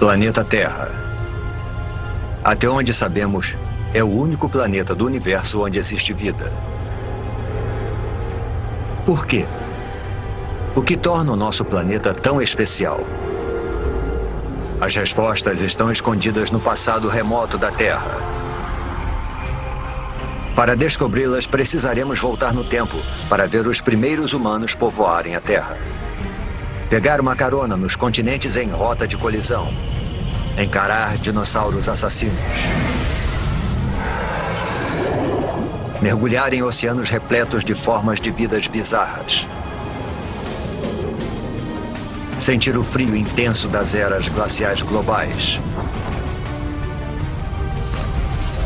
Planeta Terra. Até onde sabemos, é o único planeta do universo onde existe vida. Por quê? O que torna o nosso planeta tão especial? As respostas estão escondidas no passado remoto da Terra. Para descobri-las, precisaremos voltar no tempo para ver os primeiros humanos povoarem a Terra. Pegar uma carona nos continentes em rota de colisão. Encarar dinossauros assassinos. Mergulhar em oceanos repletos de formas de vidas bizarras. Sentir o frio intenso das eras glaciais globais.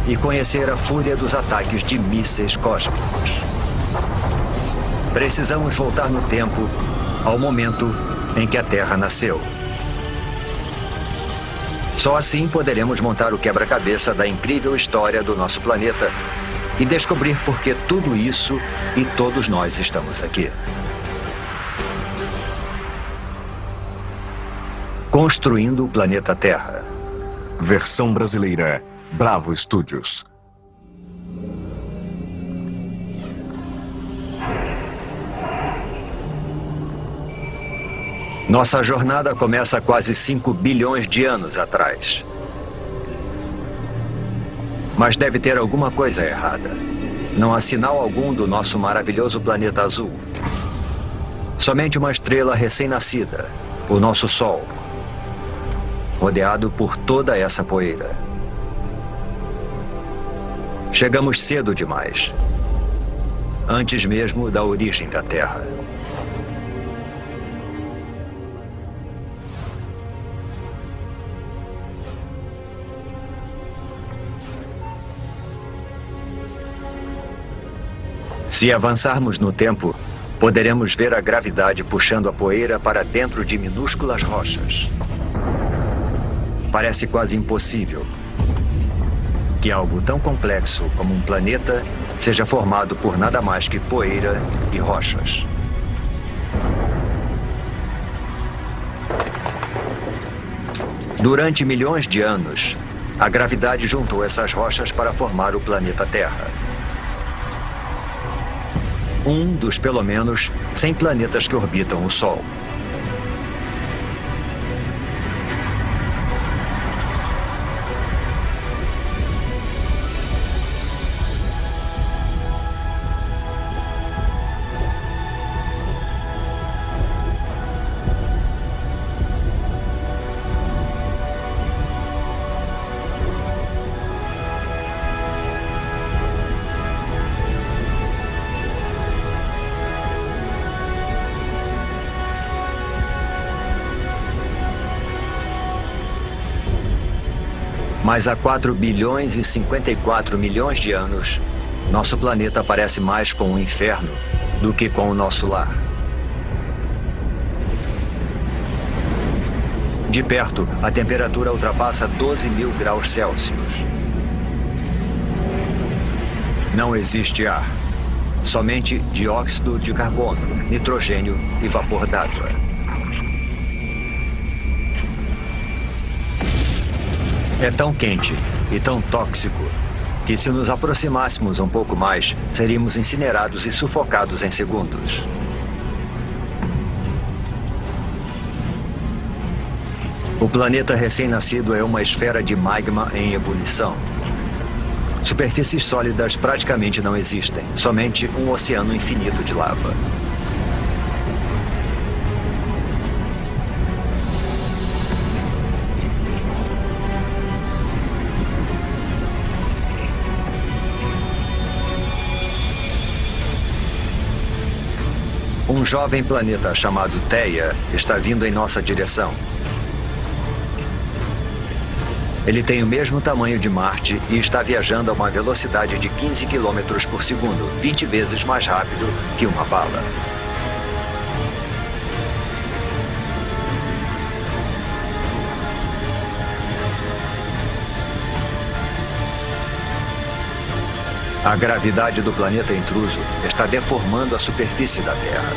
E conhecer a fúria dos ataques de mísseis cósmicos. Precisamos voltar no tempo ao momento em que a Terra nasceu. Só assim poderemos montar o quebra-cabeça da incrível história do nosso planeta e descobrir por que tudo isso e todos nós estamos aqui. Construindo o planeta Terra. Versão brasileira, Bravo Studios. Nossa jornada começa há quase 5 bilhões de anos atrás. Mas deve ter alguma coisa errada. Não há sinal algum do nosso maravilhoso planeta azul. Somente uma estrela recém-nascida, o nosso Sol, rodeado por toda essa poeira. Chegamos cedo demais, antes mesmo da origem da Terra. Se avançarmos no tempo, poderemos ver a gravidade puxando a poeira para dentro de minúsculas rochas. Parece quase impossível que algo tão complexo como um planeta seja formado por nada mais que poeira e rochas. Durante milhões de anos, a gravidade juntou essas rochas para formar o planeta Terra. Um dos, pelo menos, 100 planetas que orbitam o Sol. Mas há 4 bilhões e 54 milhões de anos, nosso planeta parece mais com o inferno do que com o nosso lar. De perto, a temperatura ultrapassa 12.000 graus Celsius. Não existe ar, somente dióxido de carbono, nitrogênio e vapor d'água. É tão quente e tão tóxico que, se nos aproximássemos um pouco mais, seríamos incinerados e sufocados em segundos. O planeta recém-nascido é uma esfera de magma em ebulição. Superfícies sólidas praticamente não existem, somente um oceano infinito de lava. Um jovem planeta chamado Theia está vindo em nossa direção. Ele tem o mesmo tamanho de Marte e está viajando a uma velocidade de 15 km por segundo, 20 vezes mais rápido que uma bala. A gravidade do planeta intruso está deformando a superfície da Terra.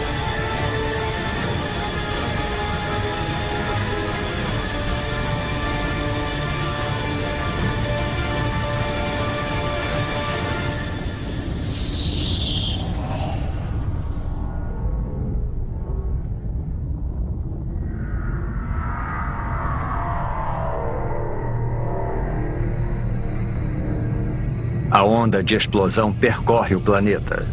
A onda de explosão percorre o planeta.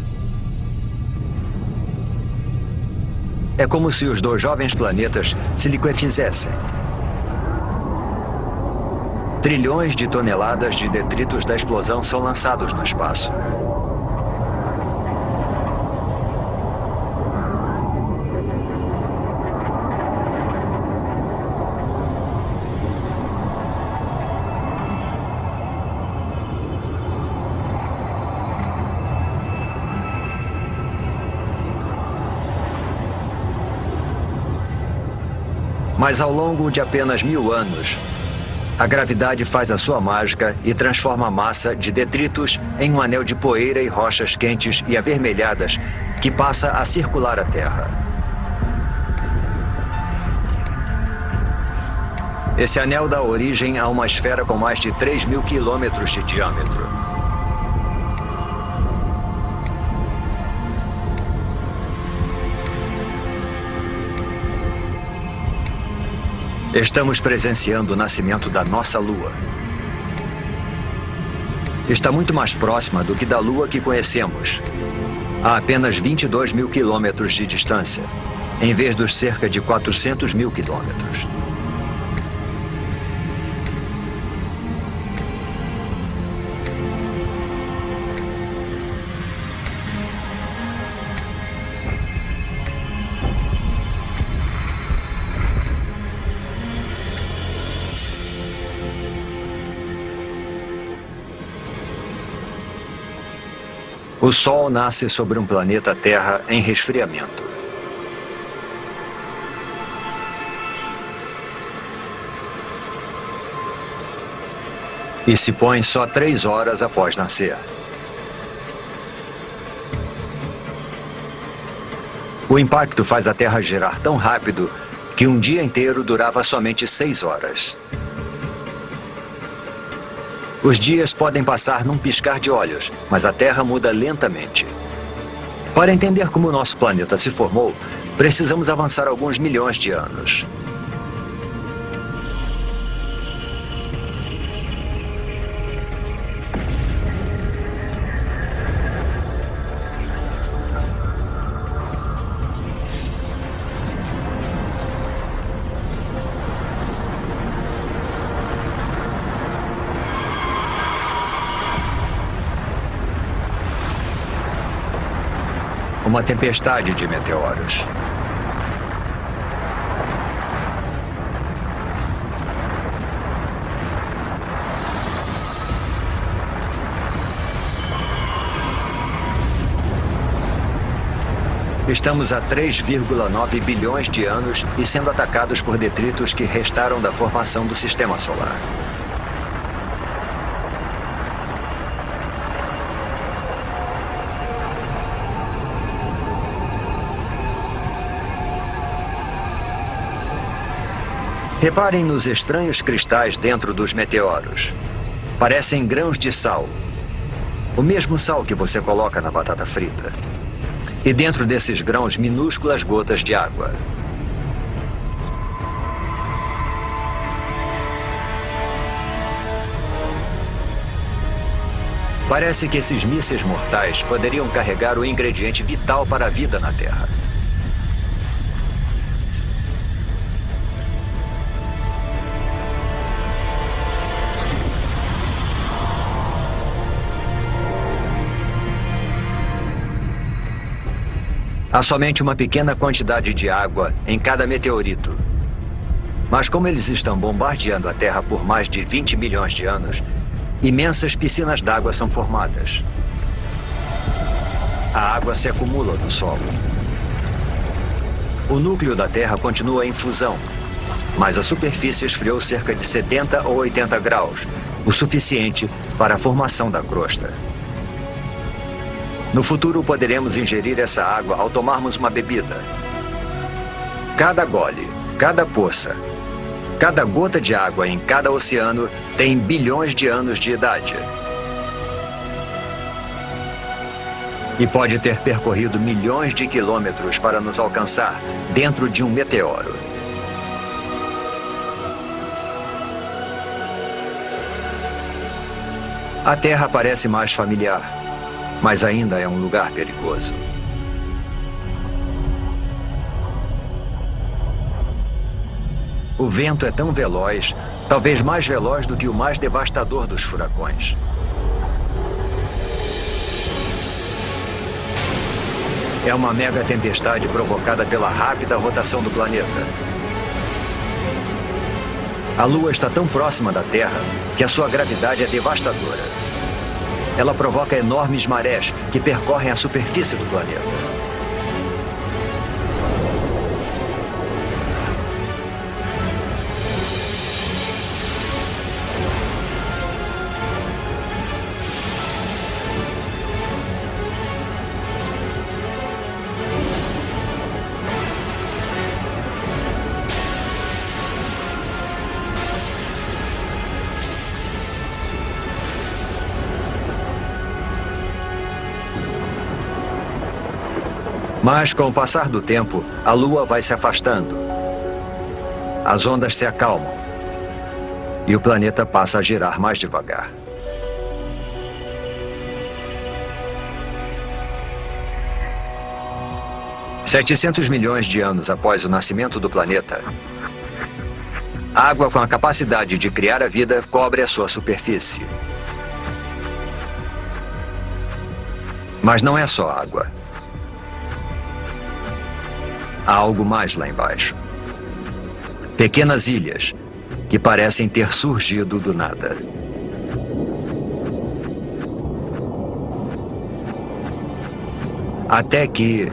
É como se os dois jovens planetas se liquefizessem. Trilhões de toneladas de detritos da explosão são lançados no espaço. Mas ao longo de apenas 1000 anos, a gravidade faz a sua mágica e transforma a massa de detritos em um anel de poeira e rochas quentes e avermelhadas que passa a circular a Terra. Esse anel dá origem a uma esfera com mais de 3.000 quilômetros de diâmetro. Estamos presenciando o nascimento da nossa Lua. Está muito mais próxima do que da Lua que conhecemos, a apenas 22.000 quilômetros de distância, em vez dos cerca de 400.000 quilômetros. O Sol nasce sobre um planeta Terra em resfriamento. E se põe só 3 horas após nascer. O impacto faz a Terra girar tão rápido que um dia inteiro durava somente 6 horas. Os dias podem passar num piscar de olhos, mas a Terra muda lentamente. Para entender como o nosso planeta se formou, precisamos avançar alguns milhões de anos. Uma tempestade de meteoros. Estamos a 3,9 bilhões de anos e sendo atacados por detritos que restaram da formação do Sistema Solar. Reparem nos estranhos cristais dentro dos meteoros. Parecem grãos de sal. O mesmo sal que você coloca na batata frita. E dentro desses grãos, minúsculas gotas de água. Parece que esses mísseis mortais poderiam carregar o ingrediente vital para a vida na Terra. Há somente uma pequena quantidade de água em cada meteorito. Mas como eles estão bombardeando a Terra por mais de 20 milhões de anos, imensas piscinas d'água são formadas. A água se acumula no solo. O núcleo da Terra continua em fusão, mas a superfície esfriou cerca de 70 ou 80 graus, o suficiente para a formação da crosta. No futuro poderemos ingerir essa água ao tomarmos uma bebida. Cada gole, cada poça, cada gota de água em cada oceano tem bilhões de anos de idade. E pode ter percorrido milhões de quilômetros para nos alcançar dentro de um meteoro. A Terra parece mais familiar, mas ainda é um lugar perigoso. O vento é tão veloz, talvez mais veloz do que o mais devastador dos furacões. É uma mega tempestade provocada pela rápida rotação do planeta. A Lua está tão próxima da Terra que a sua gravidade é devastadora. Ela provoca enormes marés que percorrem a superfície do planeta. Mas, com o passar do tempo, a Lua vai se afastando. As ondas se acalmam. E o planeta passa a girar mais devagar. $700 milhões de anos após o nascimento do planeta, a água com a capacidade de criar a vida cobre a sua superfície. Mas não é só água. Há algo mais lá embaixo. Pequenas ilhas que parecem ter surgido do nada. Até que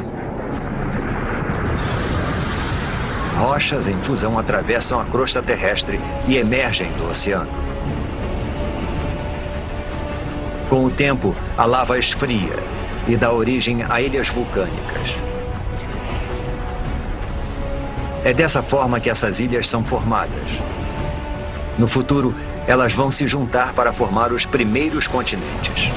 rochas em fusão atravessam a crosta terrestre e emergem do oceano. Com o tempo, a lava esfria e dá origem a ilhas vulcânicas. É dessa forma que essas ilhas são formadas. No futuro, elas vão se juntar para formar os primeiros continentes.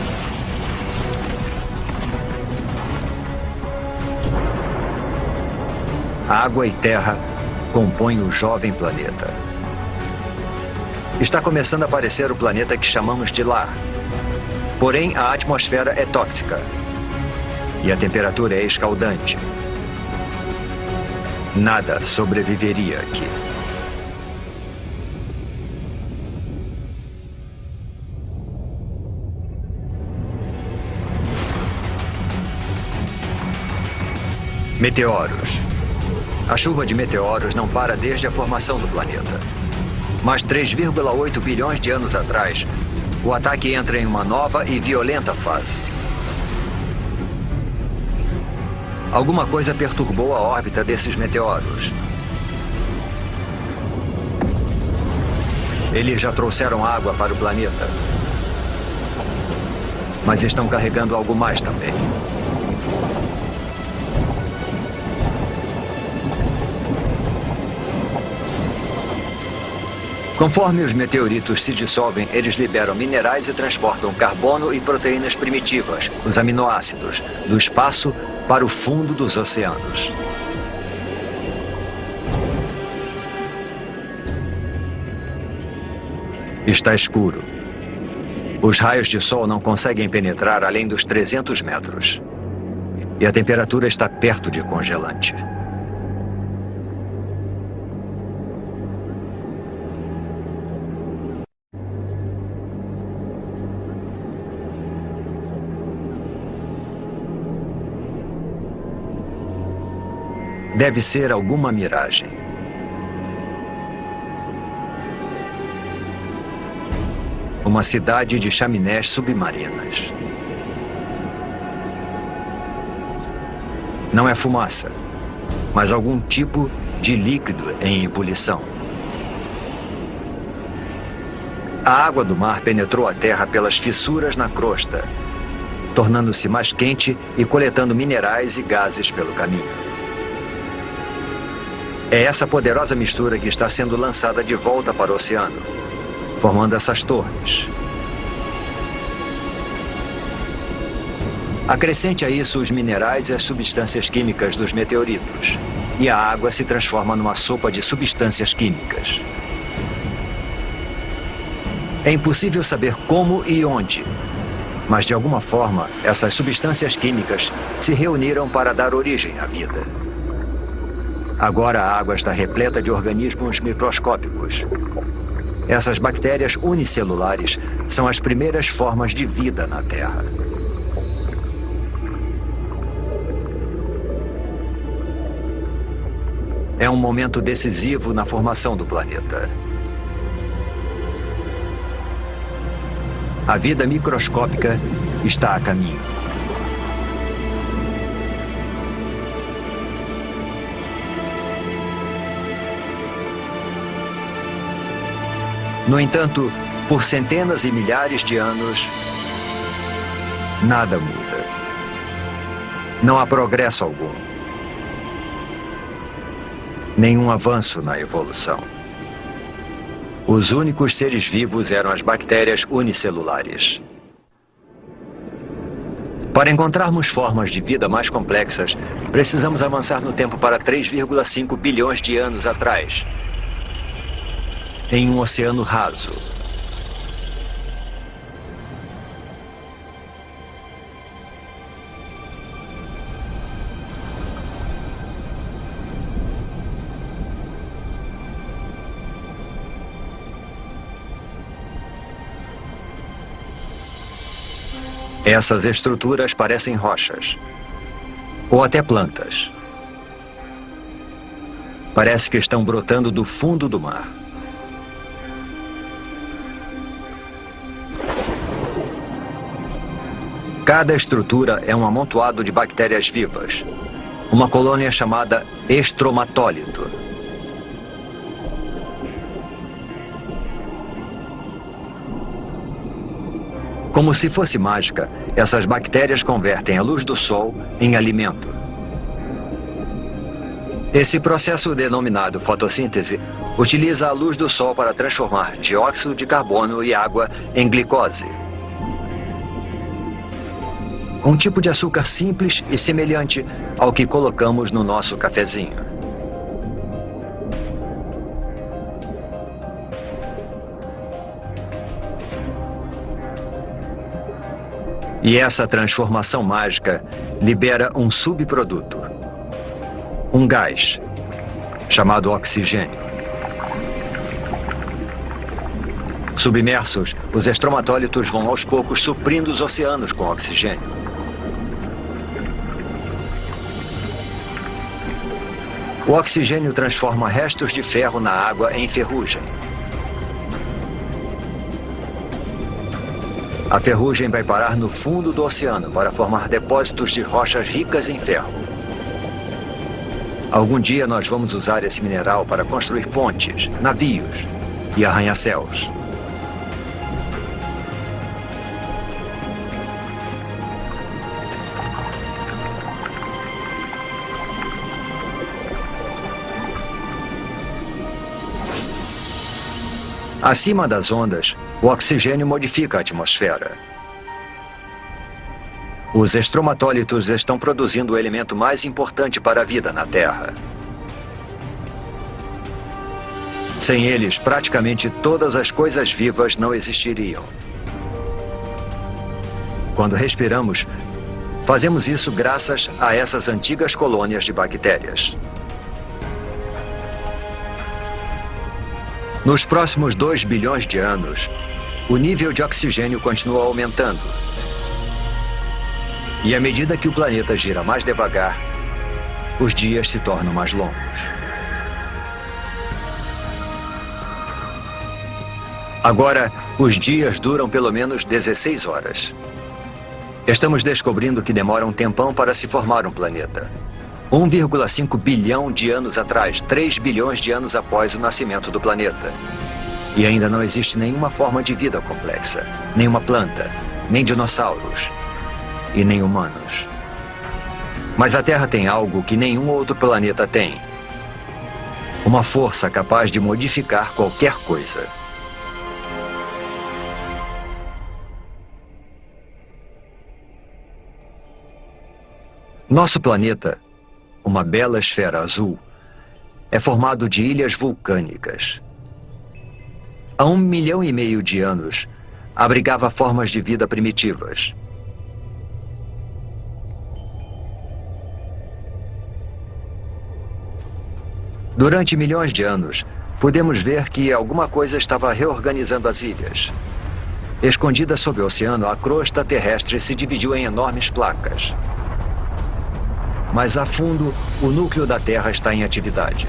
Água e terra compõem o jovem planeta. Está começando a aparecer o planeta que chamamos de lar. Porém, a atmosfera é tóxica. E a temperatura é escaldante. Nada sobreviveria aqui. Meteoros. A chuva de meteoros não para desde a formação do planeta. Mas 3,8 bilhões de anos atrás, o ataque entra em uma nova e violenta fase. Alguma coisa perturbou a órbita desses meteoros. Eles já trouxeram água para o planeta. Mas estão carregando algo mais também. Conforme os meteoritos se dissolvem, eles liberam minerais e transportam carbono e proteínas primitivas, os aminoácidos, do espaço para o fundo dos oceanos. Está escuro. Os raios de sol não conseguem penetrar além dos 300 metros. E a temperatura está perto de congelante. Deve ser alguma miragem. Uma cidade de chaminés submarinas. Não é fumaça, mas algum tipo de líquido em ebulição. A água do mar penetrou a terra pelas fissuras na crosta, tornando-se mais quente e coletando minerais e gases pelo caminho. É essa poderosa mistura que está sendo lançada de volta para o oceano, formando essas torres. Acrescente a isso os minerais e as substâncias químicas dos meteoritos, e a água se transforma numa sopa de substâncias químicas. É impossível saber como e onde, mas de alguma forma essas substâncias químicas se reuniram para dar origem à vida. Agora a água está repleta de organismos microscópicos. Essas bactérias unicelulares são as primeiras formas de vida na Terra. É um momento decisivo na formação do planeta. A vida microscópica está a caminho. No entanto, por centenas e milhares de anos, nada muda. Não há progresso algum. Nenhum avanço na evolução. Os únicos seres vivos eram as bactérias unicelulares. Para encontrarmos formas de vida mais complexas, precisamos avançar no tempo para 3,5 bilhões de anos atrás, em um oceano raso. Essas estruturas parecem rochas, ou até plantas. Parece que estão brotando do fundo do mar. Cada estrutura é um amontoado de bactérias vivas, uma colônia chamada estromatólito. Como se fosse mágica, essas bactérias convertem a luz do sol em alimento. Esse processo denominado fotossíntese utiliza a luz do sol para transformar dióxido de carbono e água em glicose. Um tipo de açúcar simples e semelhante ao que colocamos no nosso cafezinho. E essa transformação mágica libera um subproduto, um gás, chamado oxigênio. Submersos, os estromatólitos vão aos poucos suprindo os oceanos com oxigênio. O oxigênio transforma restos de ferro na água em ferrugem. A ferrugem vai parar no fundo do oceano para formar depósitos de rochas ricas em ferro. Algum dia nós vamos usar esse mineral para construir pontes, navios e arranha-céus. Acima das ondas, o oxigênio modifica a atmosfera. Os estromatólitos estão produzindo o elemento mais importante para a vida na Terra. Sem eles, praticamente todas as coisas vivas não existiriam. Quando respiramos, fazemos isso graças a essas antigas colônias de bactérias. Nos próximos 2 bilhões de anos, o nível de oxigênio continua aumentando. E à medida que o planeta gira mais devagar, os dias se tornam mais longos. Agora, os dias duram pelo menos 16 horas. Estamos descobrindo que demora um tempão para se formar um planeta. 1,5 bilhão de anos atrás, 3 bilhões de anos após o nascimento do planeta. E ainda não existe nenhuma forma de vida complexa, nenhuma planta, nem dinossauros e nem humanos. Mas a Terra tem algo que nenhum outro planeta tem. Uma força capaz de modificar qualquer coisa. Nosso planeta, uma bela esfera azul, é formado de ilhas vulcânicas. há 1,5 milhão de anos, abrigava formas de vida primitivas. Durante milhões de anos, podemos ver que alguma coisa estava reorganizando as ilhas. Escondida sob o oceano, a crosta terrestre se dividiu em enormes placas. Mais a fundo, o núcleo da Terra está em atividade.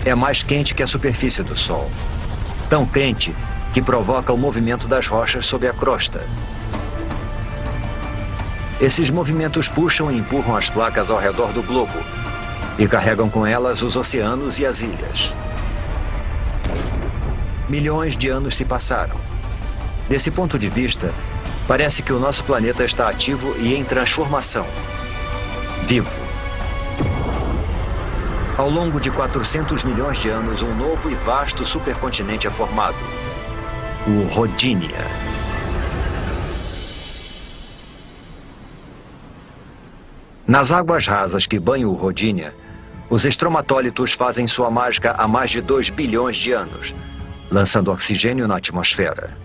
É mais quente que a superfície do Sol. Tão quente que provoca o movimento das rochas sob a crosta. Esses movimentos puxam e empurram as placas ao redor do globo e carregam com elas os oceanos e as ilhas. Milhões de anos se passaram. Desse ponto de vista, parece que o nosso planeta está ativo e em transformação. Vivo. Ao longo de 400 milhões de anos, um novo e vasto supercontinente é formado. O Rodinia. Nas águas rasas que banham o Rodinia, os estromatólitos fazem sua mágica há mais de 2 bilhões de anos, lançando oxigênio na atmosfera.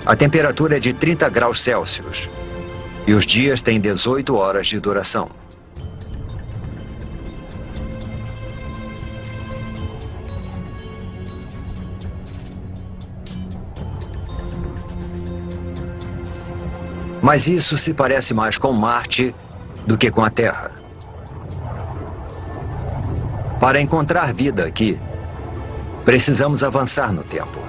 A temperatura é de 30 graus Celsius e os dias têm 18 horas de duração. Mas isso se parece mais com Marte do que com a Terra. Para encontrar vida aqui, precisamos avançar no tempo.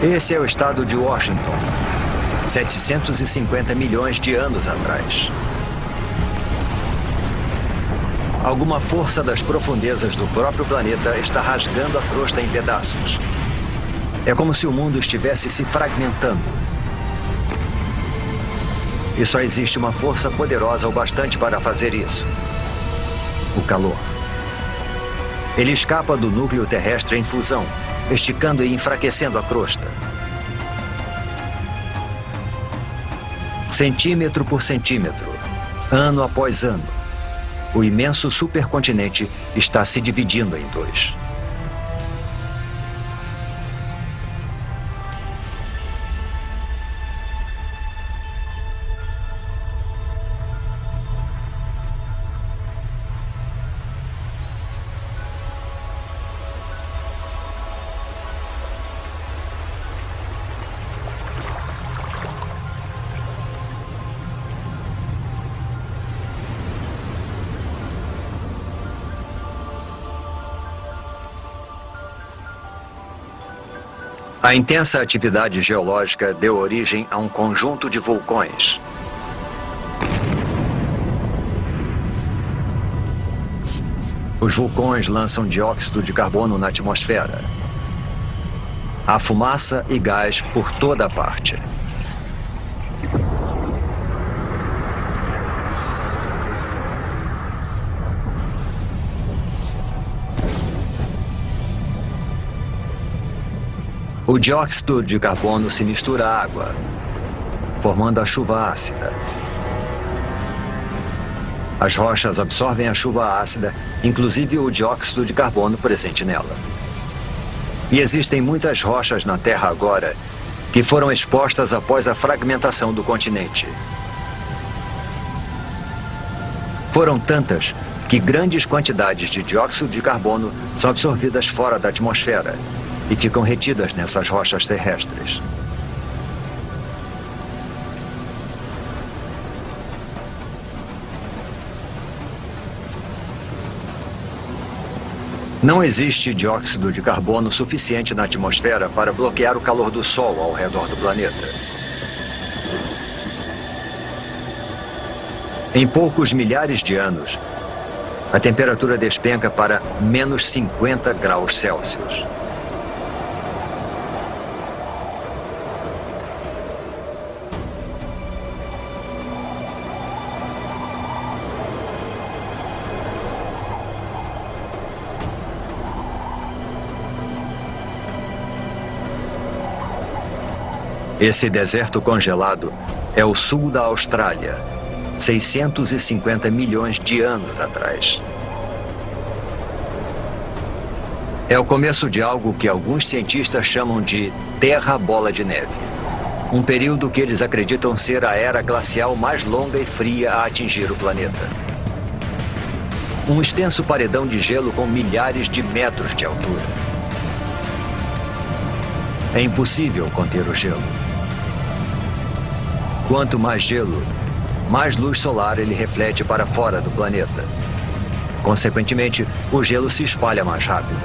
Esse é o estado de Washington, 750 milhões de anos atrás. Alguma força das profundezas do próprio planeta está rasgando a crosta em pedaços. É como se o mundo estivesse se fragmentando. E só existe uma força poderosa o bastante para fazer isso: o calor. Ele escapa do núcleo terrestre em fusão, esticando e enfraquecendo a crosta. Centímetro por centímetro, ano após ano, o imenso supercontinente está se dividindo em dois. A intensa atividade geológica deu origem a um conjunto de vulcões. Os vulcões lançam dióxido de carbono na atmosfera. Há fumaça e gás por toda parte. O dióxido de carbono se mistura à água, formando a chuva ácida. As rochas absorvem a chuva ácida, inclusive o dióxido de carbono presente nela. E existem muitas rochas na Terra agora que foram expostas após a fragmentação do continente. Foram tantas que grandes quantidades de dióxido de carbono são absorvidas fora da atmosfera e ficam retidas nessas rochas terrestres. Não existe dióxido de carbono suficiente na atmosfera para bloquear o calor do Sol ao redor do planeta. Em poucos milhares de anos, a temperatura despenca para menos 50 graus Celsius. Esse deserto congelado é o sul da Austrália, 650 milhões de anos atrás. É o começo de algo que alguns cientistas chamam de Terra Bola de Neve. Um período que eles acreditam ser a era glacial mais longa e fria a atingir o planeta. Um extenso paredão de gelo com milhares de metros de altura. É impossível conter o gelo. Quanto mais gelo, mais luz solar ele reflete para fora do planeta. Consequentemente, o gelo se espalha mais rápido.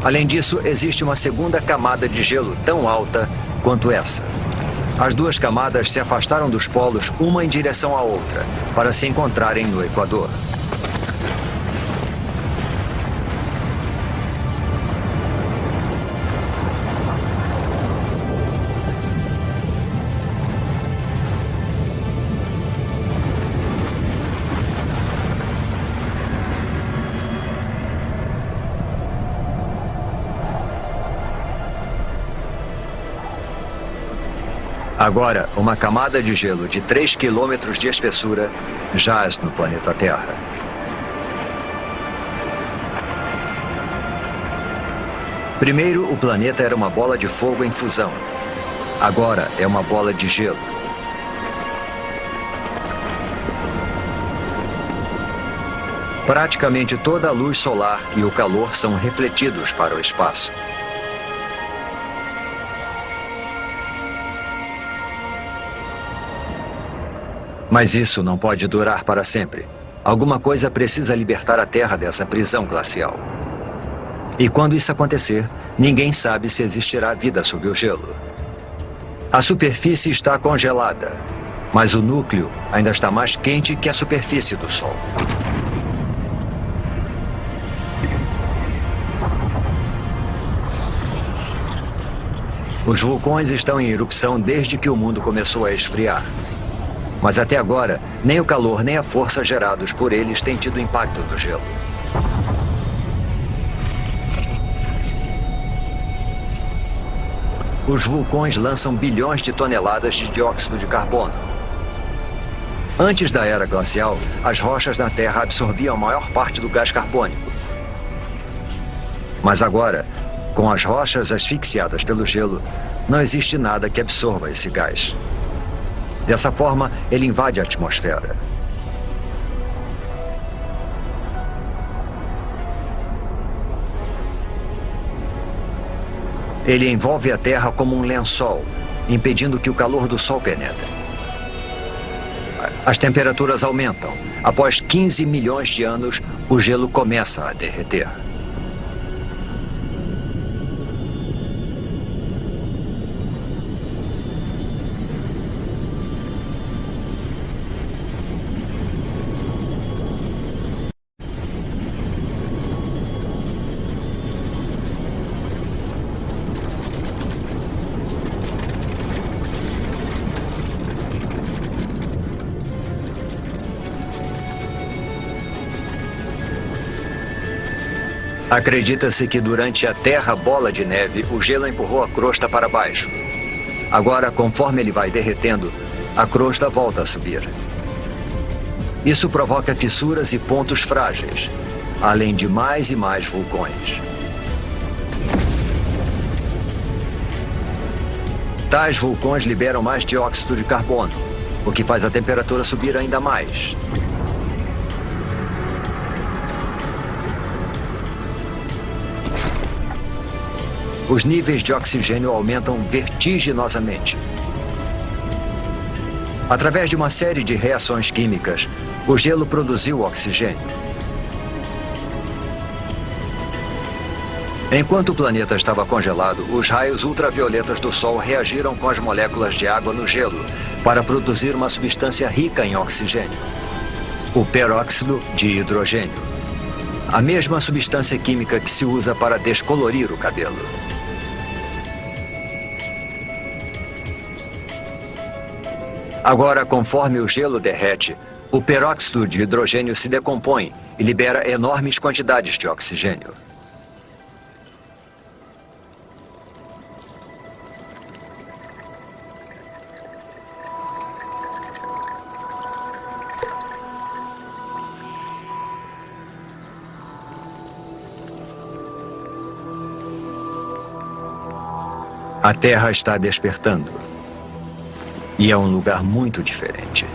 Além disso, existe uma segunda camada de gelo tão alta quanto essa. As duas camadas se afastaram dos polos uma em direção à outra, para se encontrarem no Equador. Agora, uma camada de gelo de 3 quilômetros de espessura jaz no planeta Terra. Primeiro, o planeta era uma bola de fogo em fusão. Agora é uma bola de gelo. Praticamente toda a luz solar e o calor são refletidos para o espaço. Mas isso não pode durar para sempre. Alguma coisa precisa libertar a Terra dessa prisão glacial. E quando isso acontecer, ninguém sabe se existirá vida sob o gelo. A superfície está congelada, mas o núcleo ainda está mais quente que a superfície do Sol. Os vulcões estão em erupção desde que o mundo começou a esfriar. Mas até agora, nem o calor nem a força gerados por eles têm tido impacto no gelo. Os vulcões lançam bilhões de toneladas de dióxido de carbono. Antes da era glacial, as rochas na Terra absorviam a maior parte do gás carbônico. Mas agora, com as rochas asfixiadas pelo gelo, não existe nada que absorva esse gás. Dessa forma, ele invade a atmosfera. Ele envolve a Terra como um lençol, impedindo que o calor do Sol penetre. As temperaturas aumentam. Após 15 milhões de anos, o gelo começa a derreter. Acredita-se que durante a Terra Bola de Neve, o gelo empurrou a crosta para baixo. Agora, conforme ele vai derretendo, a crosta volta a subir. Isso provoca fissuras e pontos frágeis, além de mais e mais vulcões. Tais vulcões liberam mais dióxido de carbono, o que faz a temperatura subir ainda mais. Os níveis de oxigênio aumentam vertiginosamente. Através de uma série de reações químicas, o gelo produziu oxigênio. Enquanto o planeta estava congelado, os raios ultravioletas do Sol reagiram com as moléculas de água no gelo para produzir uma substância rica em oxigênio, o peróxido de hidrogênio, a mesma substância química que se usa para descolorir o cabelo. Agora, conforme o gelo derrete, o peróxido de hidrogênio se decompõe e libera enormes quantidades de oxigênio. A Terra está despertando. E é um lugar muito diferente.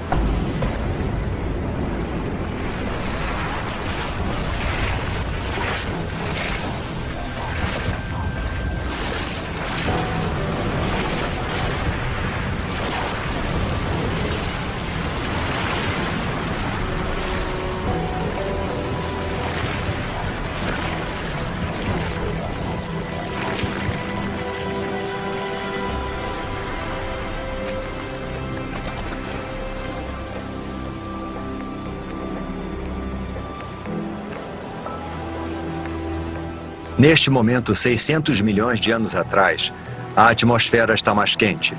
Neste momento, 600 milhões de anos atrás, a atmosfera está mais quente.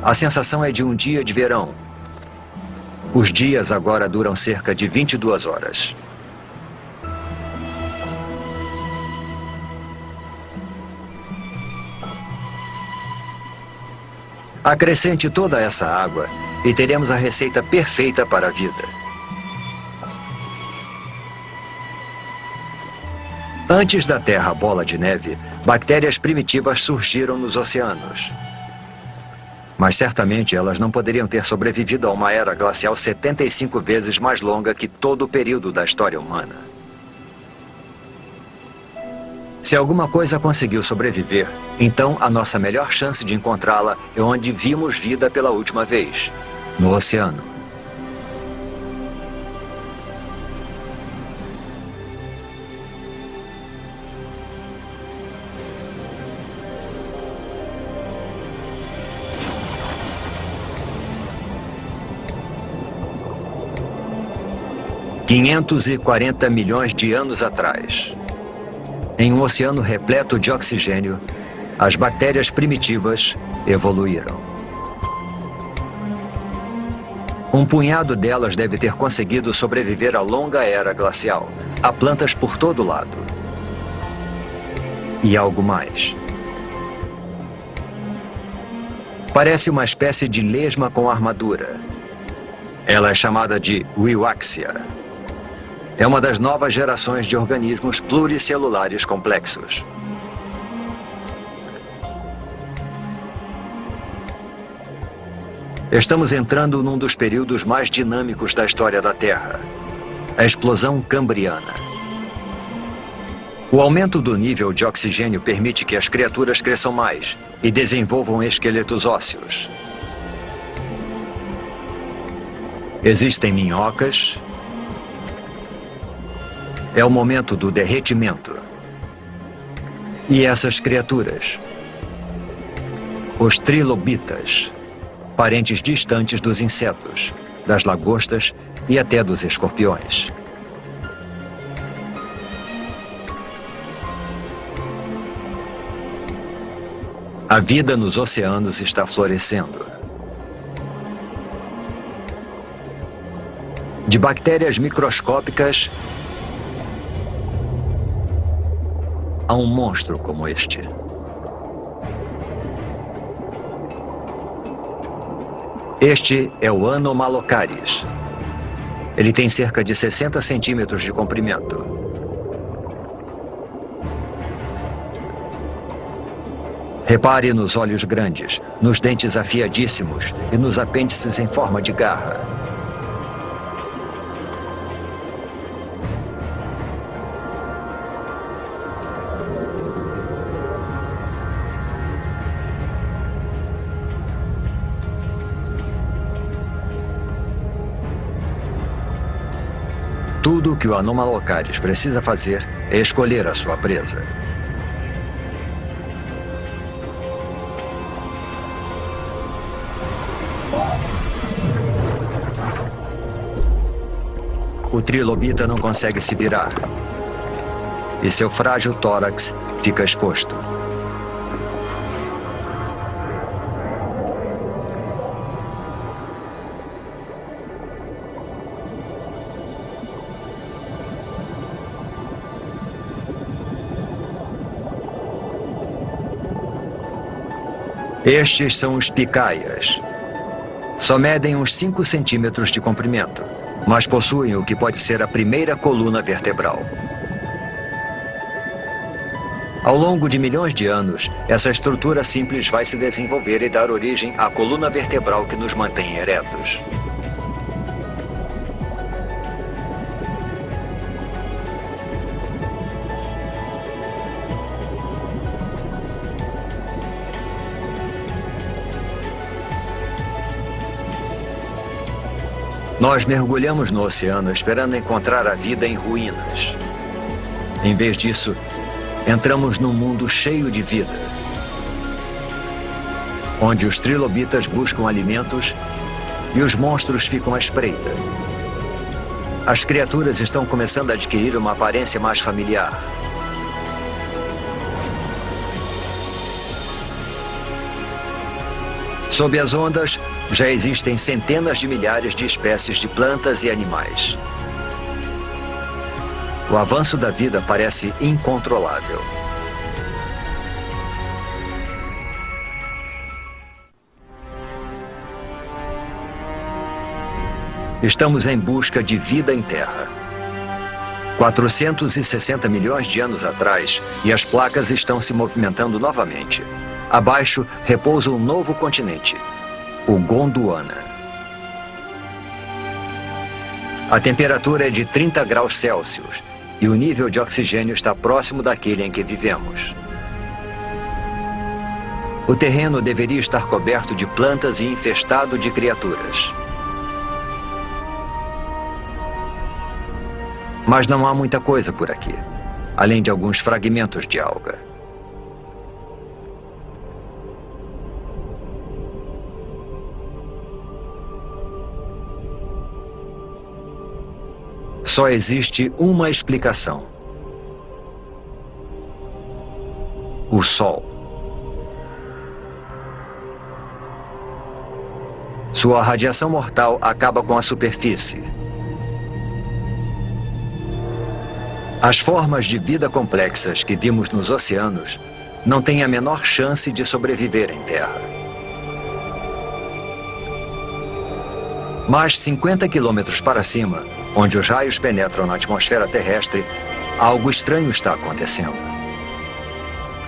A sensação é de um dia de verão. Os dias agora duram cerca de 22 horas. Acrescente toda essa água e teremos a receita perfeita para a vida. Antes da Terra bola de neve, bactérias primitivas surgiram nos oceanos. Mas certamente elas não poderiam ter sobrevivido a uma era glacial 75 vezes mais longa que todo o período da história humana. Se alguma coisa conseguiu sobreviver, então a nossa melhor chance de encontrá-la é onde vimos vida pela última vez, no oceano. $540 milhões de anos atrás, em um oceano repleto de oxigênio, as bactérias primitivas evoluíram. Um punhado delas deve ter conseguido sobreviver à longa era glacial. Há plantas por todo lado. E algo mais. Parece uma espécie de lesma com armadura. Ela é chamada de Wiwaxia. É uma das novas gerações de organismos pluricelulares complexos. Estamos entrando num dos períodos mais dinâmicos da história da Terra, a explosão cambriana. O aumento do nível de oxigênio permite que as criaturas cresçam mais e desenvolvam esqueletos ósseos. Existem minhocas. É o momento do derretimento. E essas criaturas, os trilobitas, parentes distantes dos insetos, das lagostas e até dos escorpiões. A vida nos oceanos está florescendo. De bactérias microscópicas a um monstro como este. Este é o Anomalocaris. Ele tem cerca de 60 centímetros de comprimento. Repare nos olhos grandes, nos dentes afiadíssimos e nos apêndices em forma de garra. Tudo o que o Anomalocaris precisa fazer é escolher a sua presa. O trilobita não consegue se virar e seu frágil tórax fica exposto. Estes são os picaias. Só medem uns 5 centímetros de comprimento, mas possuem o que pode ser a primeira coluna vertebral. Ao longo de milhões de anos, essa estrutura simples vai se desenvolver e dar origem à coluna vertebral que nos mantém eretos. Nós mergulhamos no oceano esperando encontrar a vida em ruínas. Em vez disso, entramos num mundo cheio de vida, onde os trilobitas buscam alimentos e os monstros ficam à espreita. As criaturas estão começando a adquirir uma aparência mais familiar. Sob as ondas, já existem centenas de milhares de espécies de plantas e animais. O avanço da vida parece incontrolável. Estamos em busca de vida em Terra. 460 milhões de anos atrás, e as placas estão se movimentando novamente. Abaixo repousa um novo continente, o Gondwana. A temperatura é de 30 graus Celsius e o nível de oxigênio está próximo daquele em que vivemos. O terreno deveria estar coberto de plantas e infestado de criaturas. Mas não há muita coisa por aqui, além de alguns fragmentos de alga. Só existe uma explicação: o Sol. Sua radiação mortal acaba com a superfície. As formas de vida complexas que vimos nos oceanos não têm a menor chance de sobreviver em Terra. Mais 50 quilômetros para cima, onde os raios penetram na atmosfera terrestre, algo estranho está acontecendo.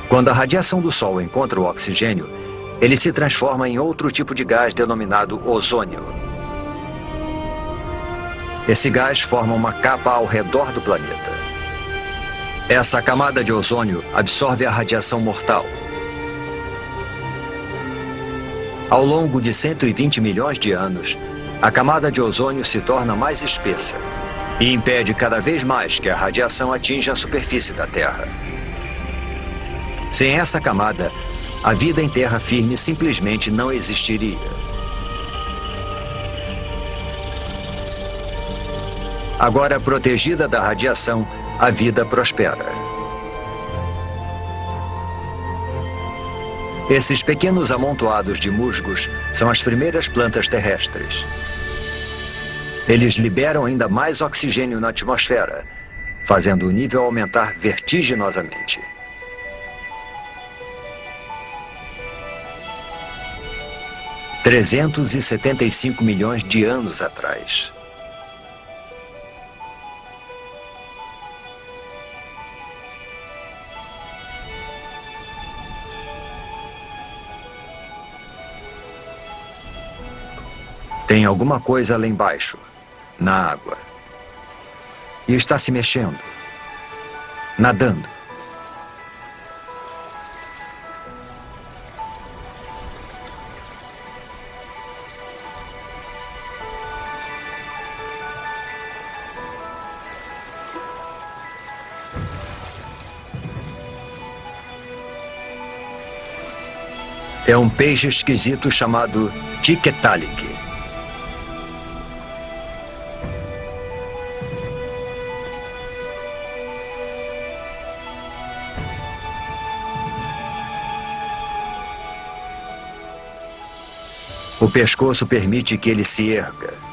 Quando a radiação do Sol encontra o oxigênio, ele se transforma em outro tipo de gás denominado ozônio. Esse gás forma uma capa ao redor do planeta. Essa camada de ozônio absorve a radiação mortal. Ao longo de 120 milhões de anos, a camada de ozônio se torna mais espessa e impede cada vez mais que a radiação atinja a superfície da Terra. Sem essa camada, a vida em terra firme simplesmente não existiria. Agora protegida da radiação, a vida prospera. Esses pequenos amontoados de musgos são as primeiras plantas terrestres. Eles liberam ainda mais oxigênio na atmosfera, fazendo o nível aumentar vertiginosamente. – 375 milhões de anos atrás. Tem alguma coisa lá embaixo, na água. E está se mexendo, nadando. É um peixe esquisito chamado Tiktaalik. O pescoço permite que ele se erga.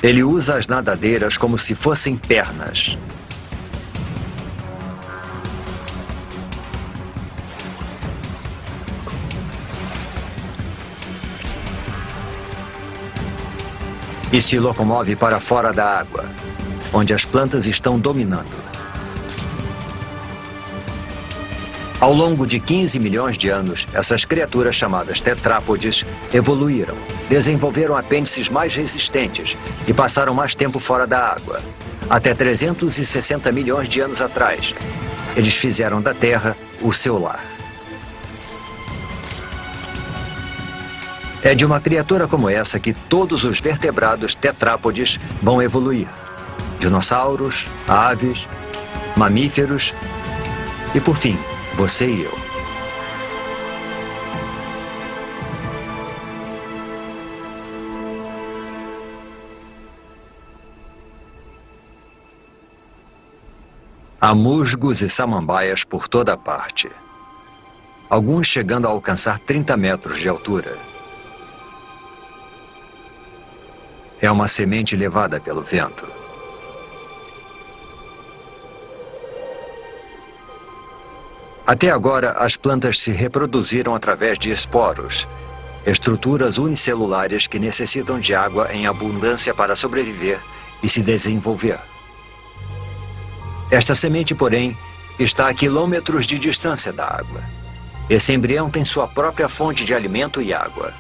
Ele usa as nadadeiras como se fossem pernas. e se locomove para fora da água, onde as plantas estão dominando. Ao longo de 15 milhões de anos, essas criaturas chamadas tetrápodes evoluíram, desenvolveram apêndices mais resistentes e passaram mais tempo fora da água. Até 360 milhões de anos atrás, eles fizeram da Terra o seu lar. É de uma criatura como essa que todos os vertebrados tetrápodes vão evoluir. Dinossauros, aves, mamíferos e, por fim, você e eu. Há musgos e samambaias por toda parte. Alguns chegando a alcançar 30 metros de altura. É uma semente levada pelo vento. Até agora, as plantas se reproduziram através de esporos, estruturas unicelulares que necessitam de água em abundância para sobreviver e se desenvolver. Esta semente, porém, está a quilômetros de distância da água. Esse embrião tem sua própria fonte de alimento e água.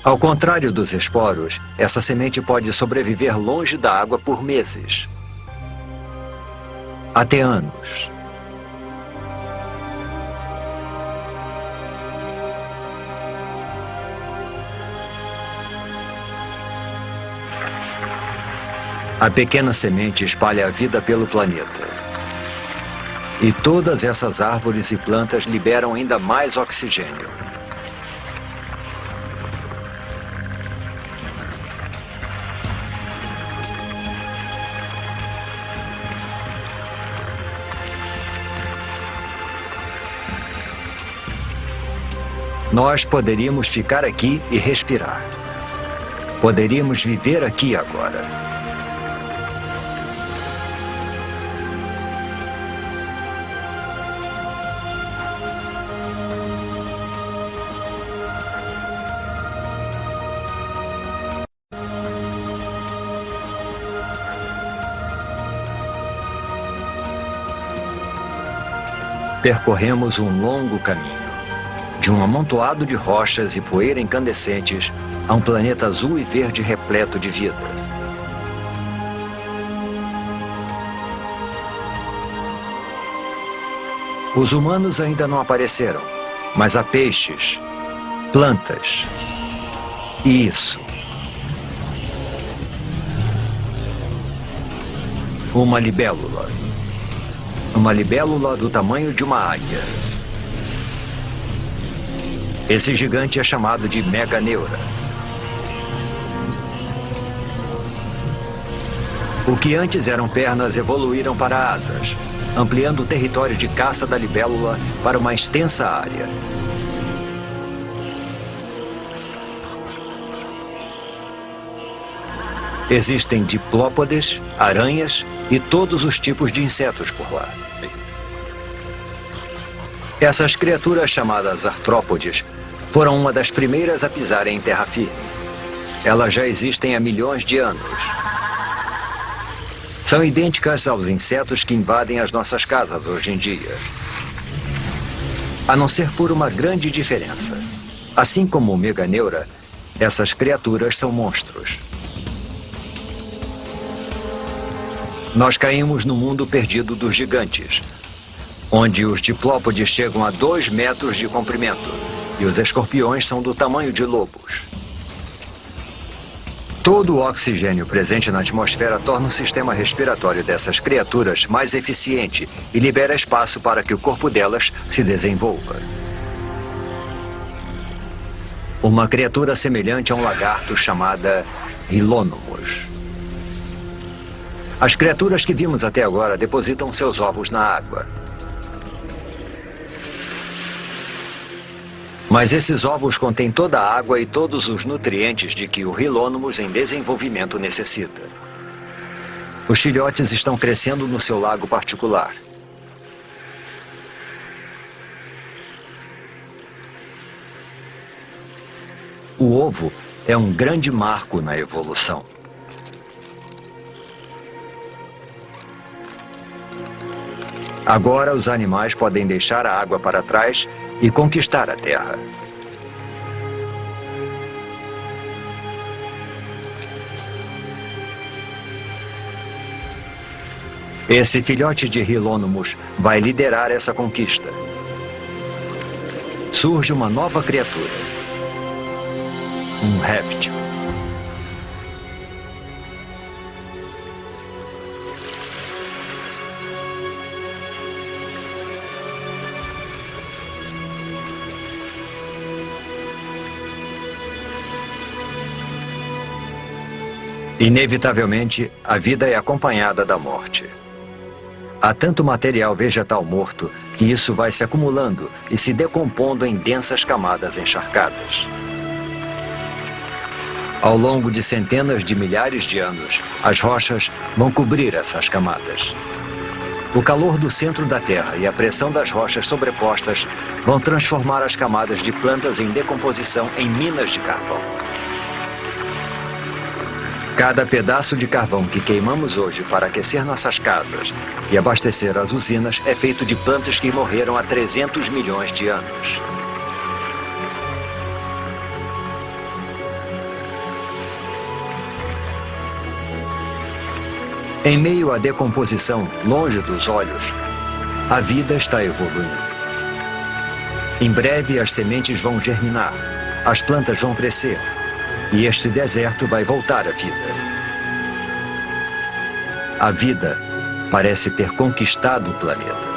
Ao contrário dos esporos, essa semente pode sobreviver longe da água por meses. Até anos. A pequena semente espalha a vida pelo planeta. E todas essas árvores e plantas liberam ainda mais oxigênio. Nós poderíamos ficar aqui e respirar. Poderíamos viver aqui agora. Percorremos um longo caminho. De um amontoado de rochas e poeira incandescentes a um planeta azul e verde repleto de vida. Os humanos ainda não apareceram, mas há peixes, plantas e isso. Uma libélula. Uma libélula do tamanho de uma águia. Esse gigante é chamado de meganeura. O que antes eram pernas evoluíram para asas, ampliando o território de caça da libélula para uma extensa área. Existem diplópodes, aranhas e todos os tipos de insetos por lá. Essas criaturas chamadas artrópodes foram uma das primeiras a pisarem em terra firme. Elas já existem há milhões de anos. São idênticas aos insetos que invadem as nossas casas hoje em dia. A não ser por uma grande diferença. Assim como o meganeura, essas criaturas são monstros. Nós caímos no mundo perdido dos gigantes, onde os diplópodes chegam a 2 metros de comprimento e os escorpiões são do tamanho de lobos. Todo o oxigênio presente na atmosfera torna o sistema respiratório dessas criaturas mais eficiente e libera espaço para que o corpo delas se desenvolva. Uma criatura semelhante a um lagarto chamada Rilônomos. As criaturas que vimos até agora depositam seus ovos na água. Mas esses ovos contêm toda a água e todos os nutrientes de que o Rilônomos em desenvolvimento necessita. Os filhotes estão crescendo no seu lago particular. O ovo é um grande marco na evolução. Agora os animais podem deixar a água para trás e conquistar a terra. Esse filhote de Rilônomos vai liderar essa conquista. Surge uma nova criatura. Um réptil. Inevitavelmente, a vida é acompanhada da morte. Há tanto material vegetal morto que isso vai se acumulando e se decompondo em densas camadas encharcadas. Ao longo de centenas de milhares de anos, as rochas vão cobrir essas camadas. O calor do centro da Terra e a pressão das rochas sobrepostas vão transformar as camadas de plantas em decomposição em minas de carvão. Cada pedaço de carvão que queimamos hoje para aquecer nossas casas e abastecer as usinas é feito de plantas que morreram há 300 milhões de anos. Em meio à decomposição, longe dos olhos, a vida está evoluindo. Em breve as sementes vão germinar, as plantas vão crescer. E este deserto vai voltar à vida. A vida parece ter conquistado o planeta.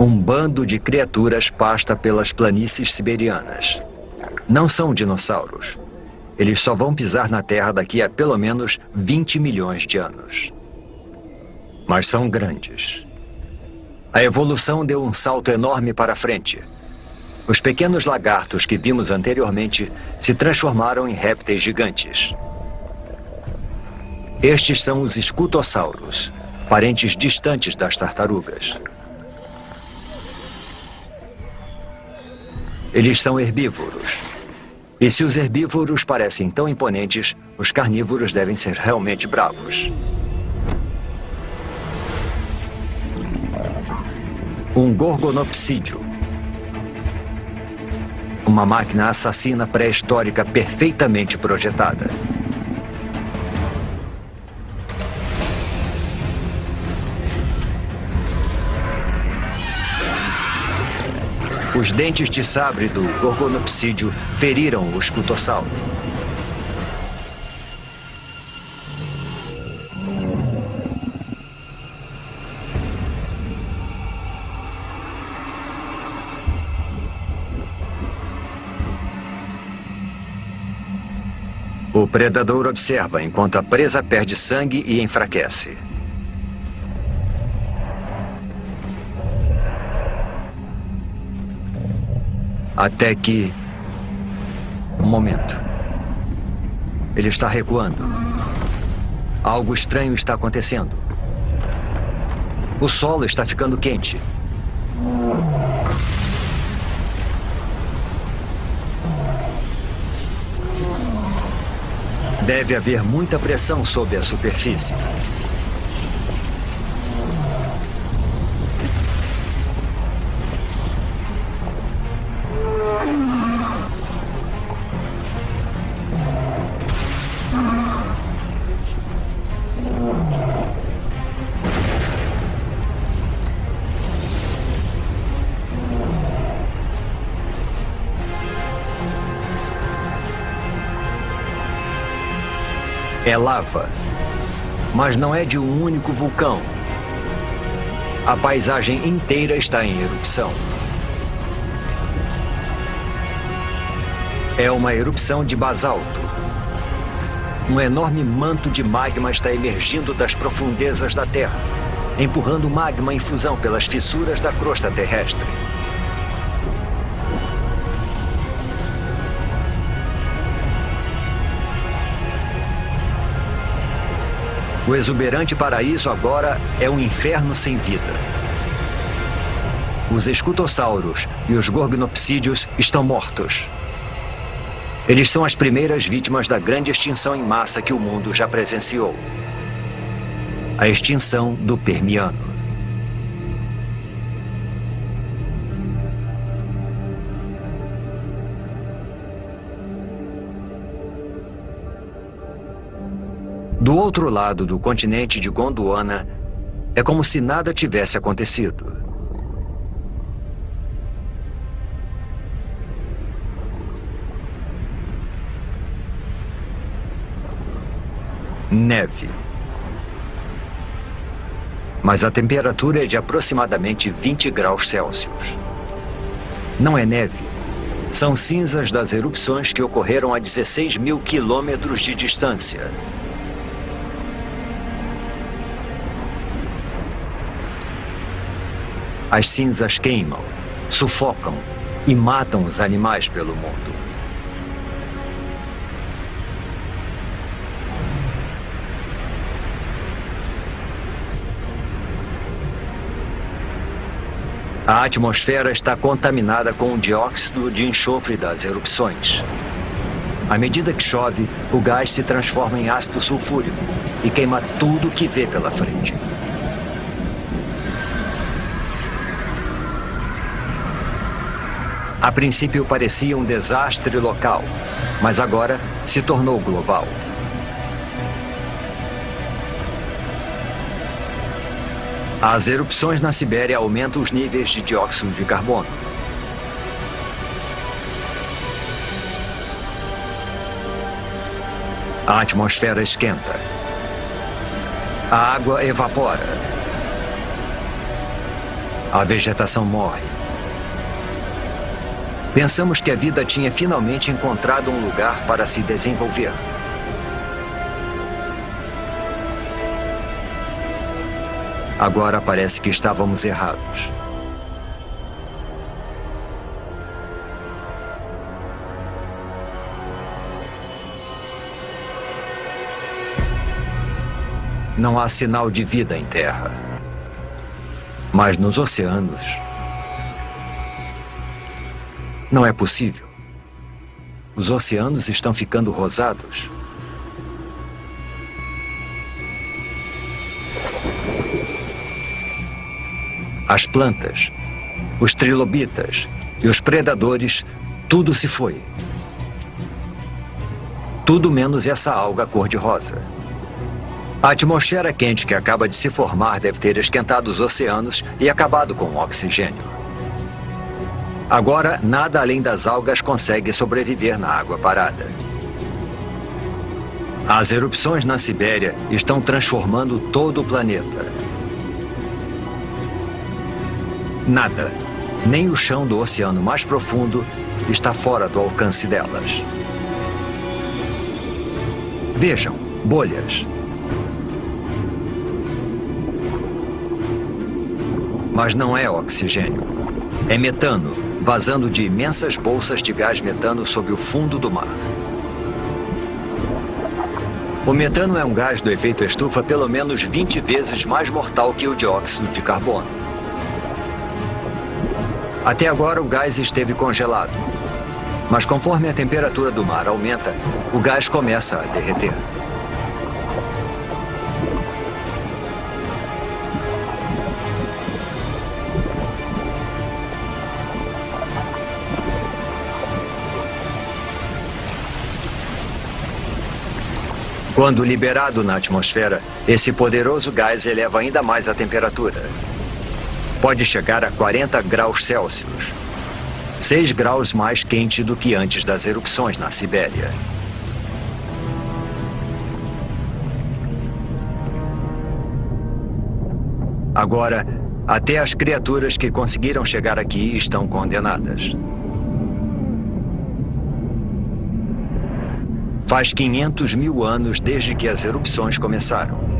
Um bando de criaturas pasta pelas planícies siberianas. Não são dinossauros. Eles só vão pisar na Terra daqui a pelo menos 20 milhões de anos. Mas são grandes. A evolução deu um salto enorme para frente. Os pequenos lagartos que vimos anteriormente se transformaram em répteis gigantes. Estes são os escutossauros, parentes distantes das tartarugas. Eles são herbívoros. E se os herbívoros parecem tão imponentes, os carnívoros devem ser realmente bravos. Um gorgonopsídeo. Uma máquina assassina pré-histórica perfeitamente projetada. Os dentes de sabre do gorgonopsídeo feriram o escutossauro. O predador observa enquanto a presa perde sangue e enfraquece. Até que... um momento. Ele está recuando. Algo estranho está acontecendo. O solo está ficando quente. Deve haver muita pressão sob a superfície. É lava, mas não é de um único vulcão. A paisagem inteira está em erupção. É uma erupção de basalto. um enorme manto de magma está emergindo das profundezas da Terra, empurrando magma em fusão pelas fissuras da crosta terrestre. O exuberante paraíso agora é um inferno sem vida. Os escutossauros e os gorgnopsídeos estão mortos. Eles são as primeiras vítimas da grande extinção em massa que o mundo já presenciou. A extinção do Permiano. Do outro lado do continente de Gondwana, é como se nada tivesse acontecido. Neve. Mas a temperatura é de aproximadamente 20 graus Celsius. Não é neve. São cinzas das erupções que ocorreram a 16 mil quilômetros de distância. As cinzas queimam, sufocam e matam os animais pelo mundo. A atmosfera está contaminada com o dióxido de enxofre das erupções. À medida que chove, o gás se transforma em ácido sulfúrico e queima tudo que vê pela frente. A princípio parecia um desastre local, mas agora se tornou global. As erupções na Sibéria aumentam os níveis de dióxido de carbono. A atmosfera esquenta. A água evapora. A vegetação morre. Pensamos que a vida tinha finalmente encontrado um lugar para se desenvolver. Agora parece que estávamos errados. Não há sinal de vida em terra. Mas nos oceanos, não é possível. Os oceanos estão ficando rosados. As plantas, os trilobitas e os predadores, tudo se foi. Tudo menos essa alga cor-de-rosa. A atmosfera quente que acaba de se formar deve ter esquentado os oceanos e acabado com o oxigênio. Agora, nada além das algas consegue sobreviver na água parada. As erupções na Sibéria estão transformando todo o planeta. Nada, nem o chão do oceano mais profundo, está fora do alcance delas. Vejam, bolhas. Mas não é oxigênio. É metano, vazando de imensas bolsas de gás metano sob o fundo do mar. O metano é um gás do efeito estufa pelo menos 20 vezes mais mortal que o dióxido de carbono. Até agora o gás esteve congelado, mas conforme a temperatura do mar aumenta, o gás começa a derreter. Quando liberado na atmosfera, esse poderoso gás eleva ainda mais a temperatura. Pode chegar a 40 graus Celsius, 6 graus mais quente do que antes das erupções na Sibéria. Agora, até as criaturas que conseguiram chegar aqui estão condenadas. Faz 500 mil anos desde que as erupções começaram.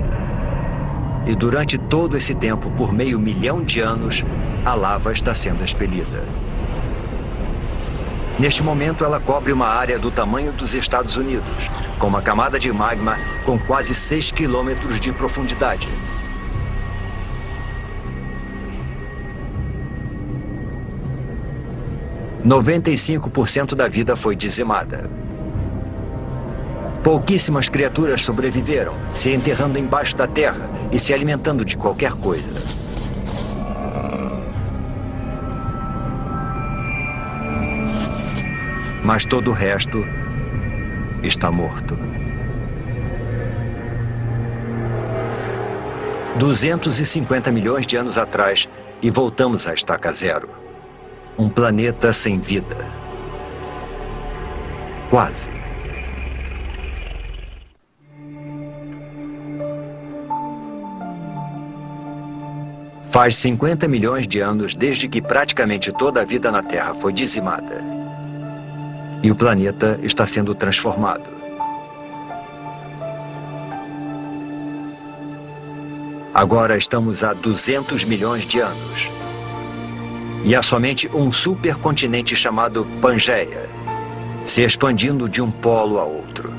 E durante todo esse tempo, por meio milhão de anos, a lava está sendo expelida. Neste momento, ela cobre uma área do tamanho dos Estados Unidos, com uma camada de magma com quase 6 quilômetros de profundidade. « 95% da vida foi dizimada. Pouquíssimas criaturas sobreviveram, se enterrando embaixo da terra e se alimentando de qualquer coisa. Mas todo o resto está morto. 250 milhões de anos atrás e voltamos à estaca zero. Um planeta sem vida. Quase. Faz 50 milhões de anos desde que praticamente toda a vida na Terra foi dizimada. E o planeta está sendo transformado. Agora estamos há 200 milhões de anos. E há somente um supercontinente chamado Pangeia, se expandindo de um polo a outro.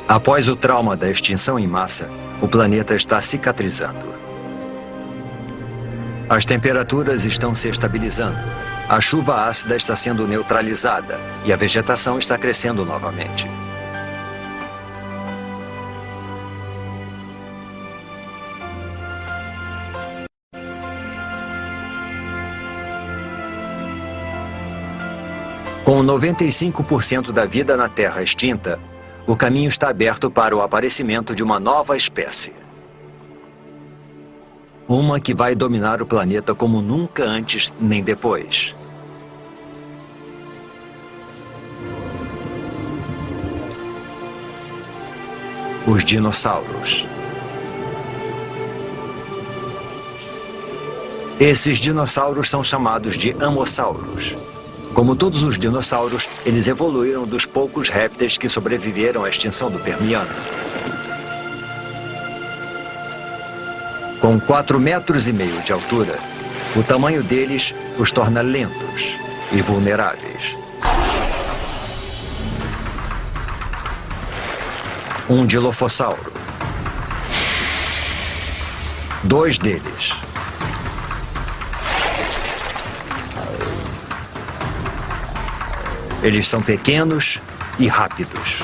Após o trauma da extinção em massa, o planeta está cicatrizando. As temperaturas estão se estabilizando, a chuva ácida está sendo neutralizada e a vegetação está crescendo novamente. Com 95% da vida na Terra extinta, o caminho está aberto para o aparecimento de uma nova espécie. Uma que vai dominar o planeta como nunca antes nem depois. Os dinossauros. Esses dinossauros são chamados de amossauros. Como todos os dinossauros, eles evoluíram dos poucos répteis que sobreviveram à extinção do Permiano. Com 4,5 metros de altura, o tamanho deles os torna lentos e vulneráveis. Um dilofossauro. 2 deles. Eles são pequenos e rápidos.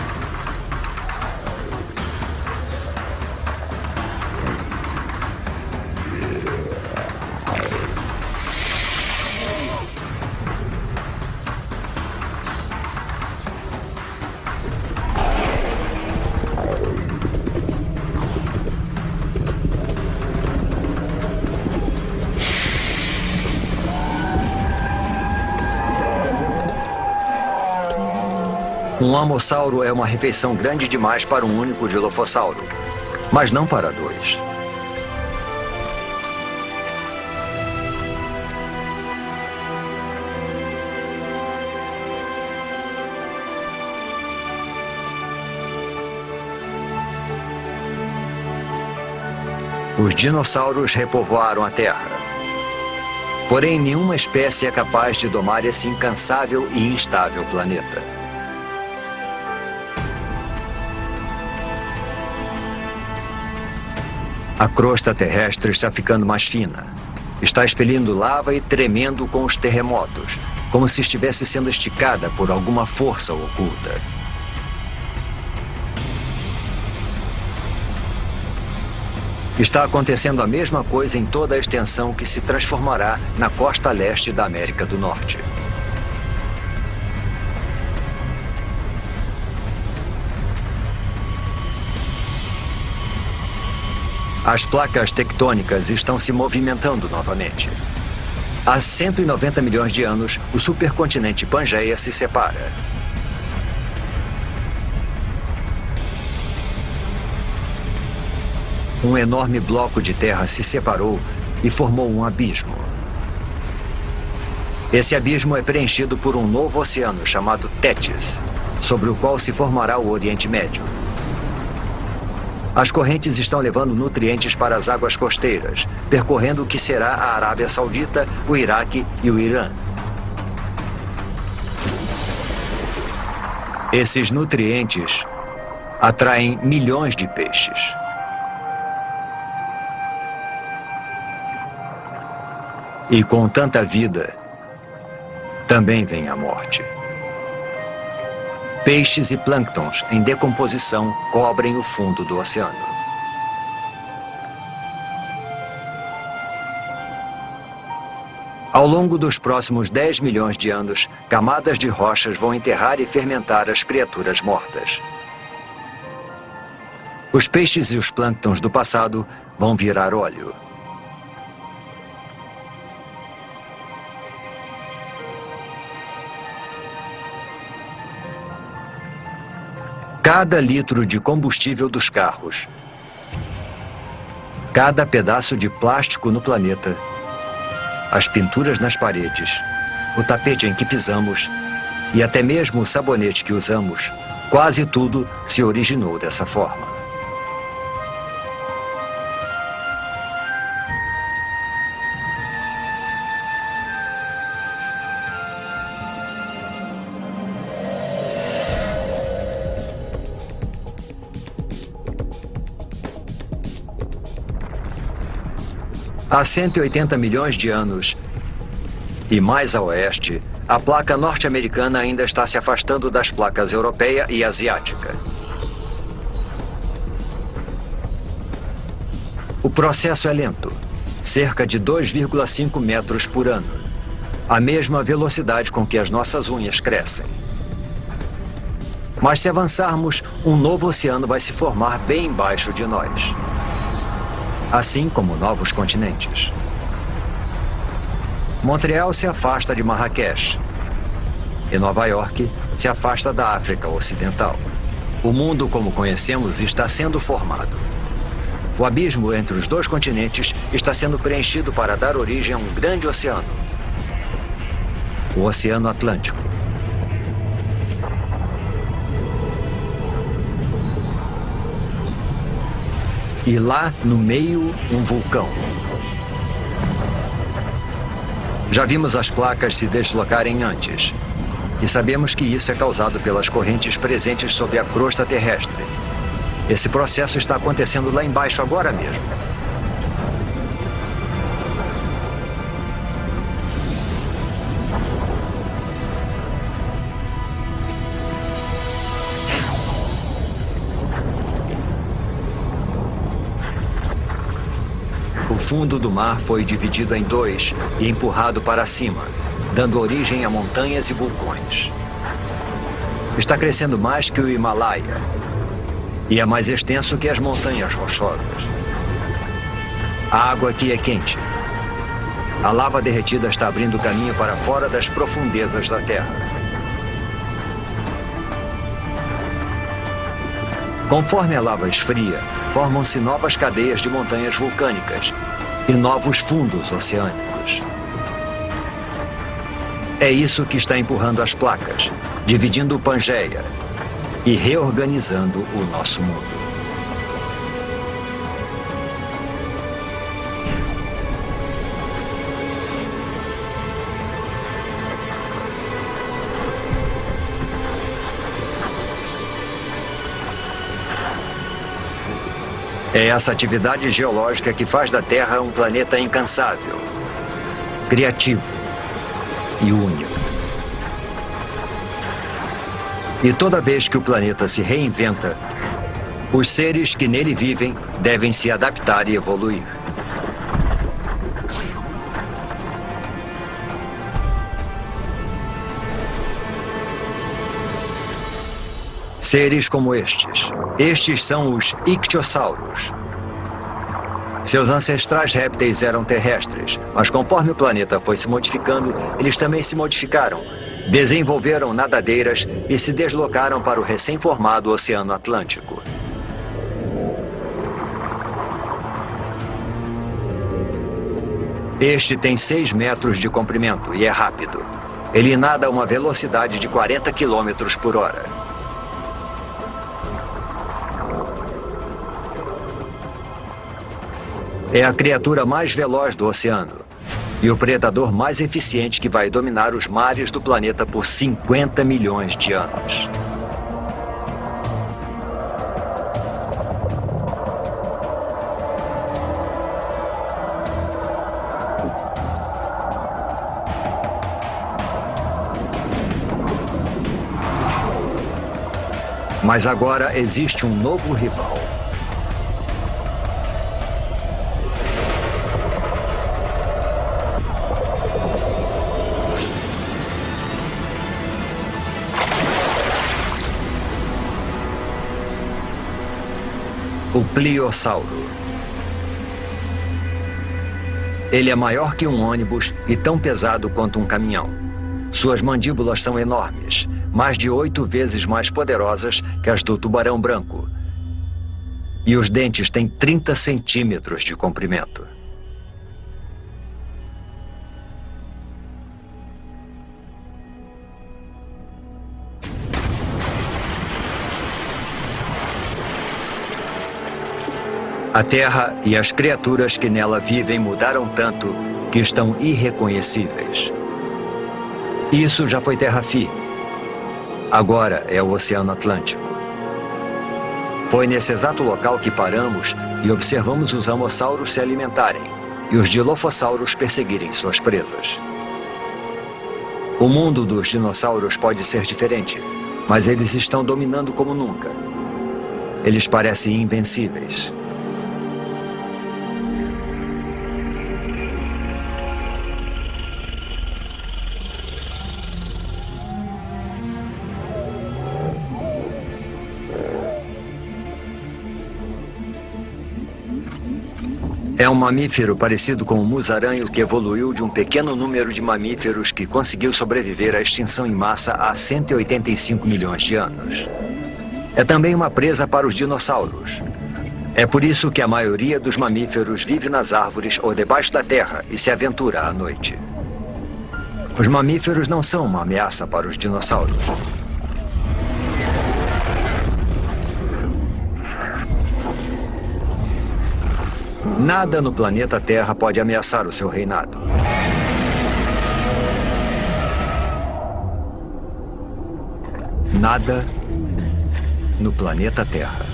Um amossauro é uma refeição grande demais para um único dilofossauro, mas não para 2. Os dinossauros repovoaram a Terra. Porém, nenhuma espécie é capaz de domar esse incansável e instável planeta. A crosta terrestre está ficando mais fina. Está expelindo lava e tremendo com os terremotos, como se estivesse sendo esticada por alguma força oculta. Está acontecendo a mesma coisa em toda a extensão que se transformará na costa leste da América do Norte. As placas tectônicas estão se movimentando novamente. Há 190 milhões de anos, o supercontinente Pangeia se separa. um enorme bloco de terra se separou e formou um abismo. Esse abismo é preenchido por um novo oceano chamado Tétis, sobre o qual se formará o Oriente Médio. As correntes estão levando nutrientes para as águas costeiras, percorrendo o que será a Arábia Saudita, o Iraque e o Irã. Esses nutrientes atraem milhões de peixes. E com tanta vida, também vem a morte. Peixes e plânctons em decomposição cobrem o fundo do oceano. Ao longo dos próximos 10 milhões de anos, camadas de rochas vão enterrar e fermentar as criaturas mortas. Os peixes e os plânctons do passado vão virar óleo. Cada litro de combustível dos carros, cada pedaço de plástico no planeta, as pinturas nas paredes, o tapete em que pisamos e até mesmo o sabonete que usamos, quase tudo se originou dessa forma. Há 180 milhões de anos, e mais a oeste, a placa norte-americana ainda está se afastando das placas europeia e asiática. O processo é lento, cerca de 2,5 metros por ano, a mesma velocidade com que as nossas unhas crescem. Mas se avançarmos, um novo oceano vai se formar bem embaixo de nós. Assim como novos continentes. Montreal se afasta de Marrakech e Nova York se afasta da África Ocidental. O mundo como conhecemos está sendo formado. O abismo entre os dois continentes está sendo preenchido para dar origem a um grande oceano, o Oceano Atlântico. E lá, no meio, um vulcão. Já vimos as placas se deslocarem antes. E sabemos que isso é causado pelas correntes presentes sob a crosta terrestre. Esse processo está acontecendo lá embaixo agora mesmo. O fundo do mar foi dividido em dois e empurrado para cima, dando origem a montanhas e vulcões. Está crescendo mais que o Himalaia e é mais extenso que as montanhas rochosas. A água aqui é quente. A lava derretida está abrindo caminho para fora das profundezas da Terra. Conforme a lava esfria, formam-se novas cadeias de montanhas vulcânicas e novos fundos oceânicos. É isso que está empurrando as placas, dividindo o Pangeia e reorganizando o nosso mundo. É essa atividade geológica que faz da Terra um planeta incansável, criativo e único. E toda vez que o planeta se reinventa, os seres que nele vivem devem se adaptar e evoluir. Seres como estes. Estes são os ictiossauros. Seus ancestrais répteis eram terrestres, mas conforme o planeta foi se modificando, eles também se modificaram, desenvolveram nadadeiras e se deslocaram para o recém-formado Oceano Atlântico. Este tem 6 metros de comprimento e é rápido. Ele nada a uma velocidade de 40 quilômetros por hora. É a criatura mais veloz do oceano e o predador mais eficiente que vai dominar os mares do planeta por 50 milhões de anos. Mas agora existe um novo rival. O Pliossauro. Ele é maior que um ônibus e tão pesado quanto um caminhão. Suas mandíbulas são enormes, mais de 8 vezes mais poderosas que as do tubarão branco. E os dentes têm 30 centímetros de comprimento. A Terra e as criaturas que nela vivem mudaram tanto que estão irreconhecíveis. Isso já foi terra firme. Agora é o Oceano Atlântico. Foi nesse exato local que paramos e observamos os amossauros se alimentarem e os dilofossauros perseguirem suas presas. O mundo dos dinossauros pode ser diferente, mas eles estão dominando como nunca. Eles parecem invencíveis. É um mamífero parecido com o musaranho que evoluiu de um pequeno número de mamíferos que conseguiu sobreviver à extinção em massa há 185 milhões de anos. É também uma presa para os dinossauros. É por isso que a maioria dos mamíferos vive nas árvores ou debaixo da terra e se aventura à noite. Os mamíferos não são uma ameaça para os dinossauros. Nada no planeta Terra pode ameaçar o seu reinado. Nada no planeta Terra.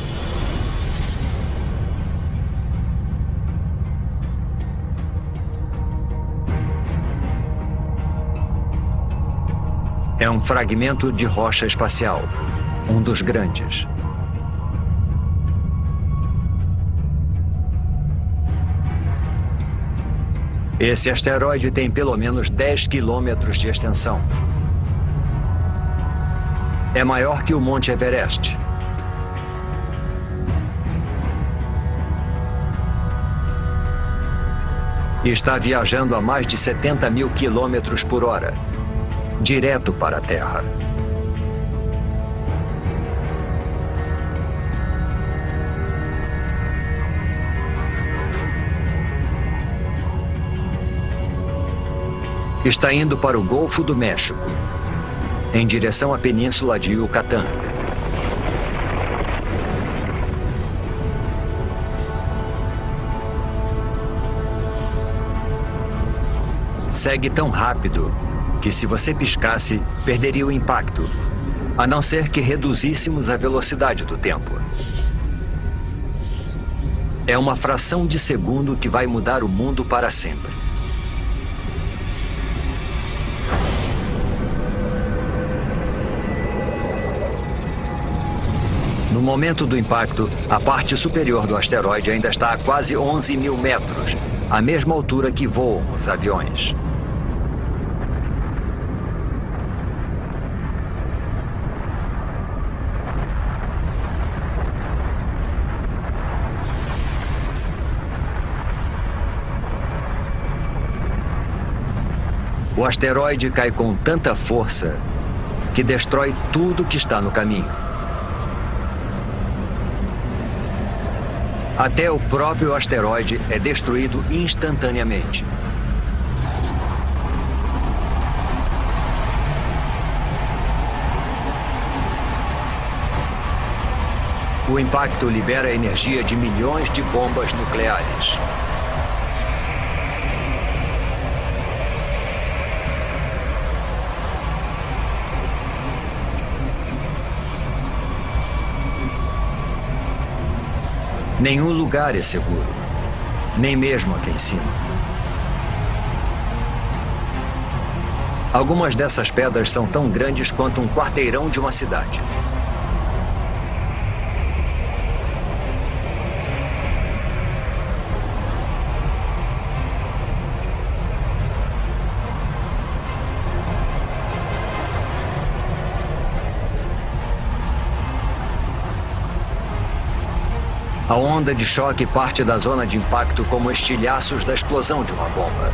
É um fragmento de rocha espacial, um dos grandes. Esse asteroide tem pelo menos 10 quilômetros de extensão. É maior que o Monte Everest. E está viajando a mais de 70 mil quilômetros por hora, direto para a Terra. Está indo para o Golfo do México, em direção à península de Yucatán. Segue tão rápido que, se você piscasse, perderia o impacto, a não ser que reduzíssemos a velocidade do tempo. É uma fração de segundo que vai mudar o mundo para sempre. No momento do impacto, a parte superior do asteroide ainda está a quase 11 mil metros, a mesma altura que voam os aviões. O asteroide cai com tanta força que destrói tudo que está no caminho. Até o próprio asteroide é destruído instantaneamente. O impacto libera a energia de milhões de bombas nucleares. Nenhum lugar é seguro, nem mesmo aqui em cima. Algumas dessas pedras são tão grandes quanto um quarteirão de uma cidade. A onda de choque parte da zona de impacto como estilhaços da explosão de uma bomba.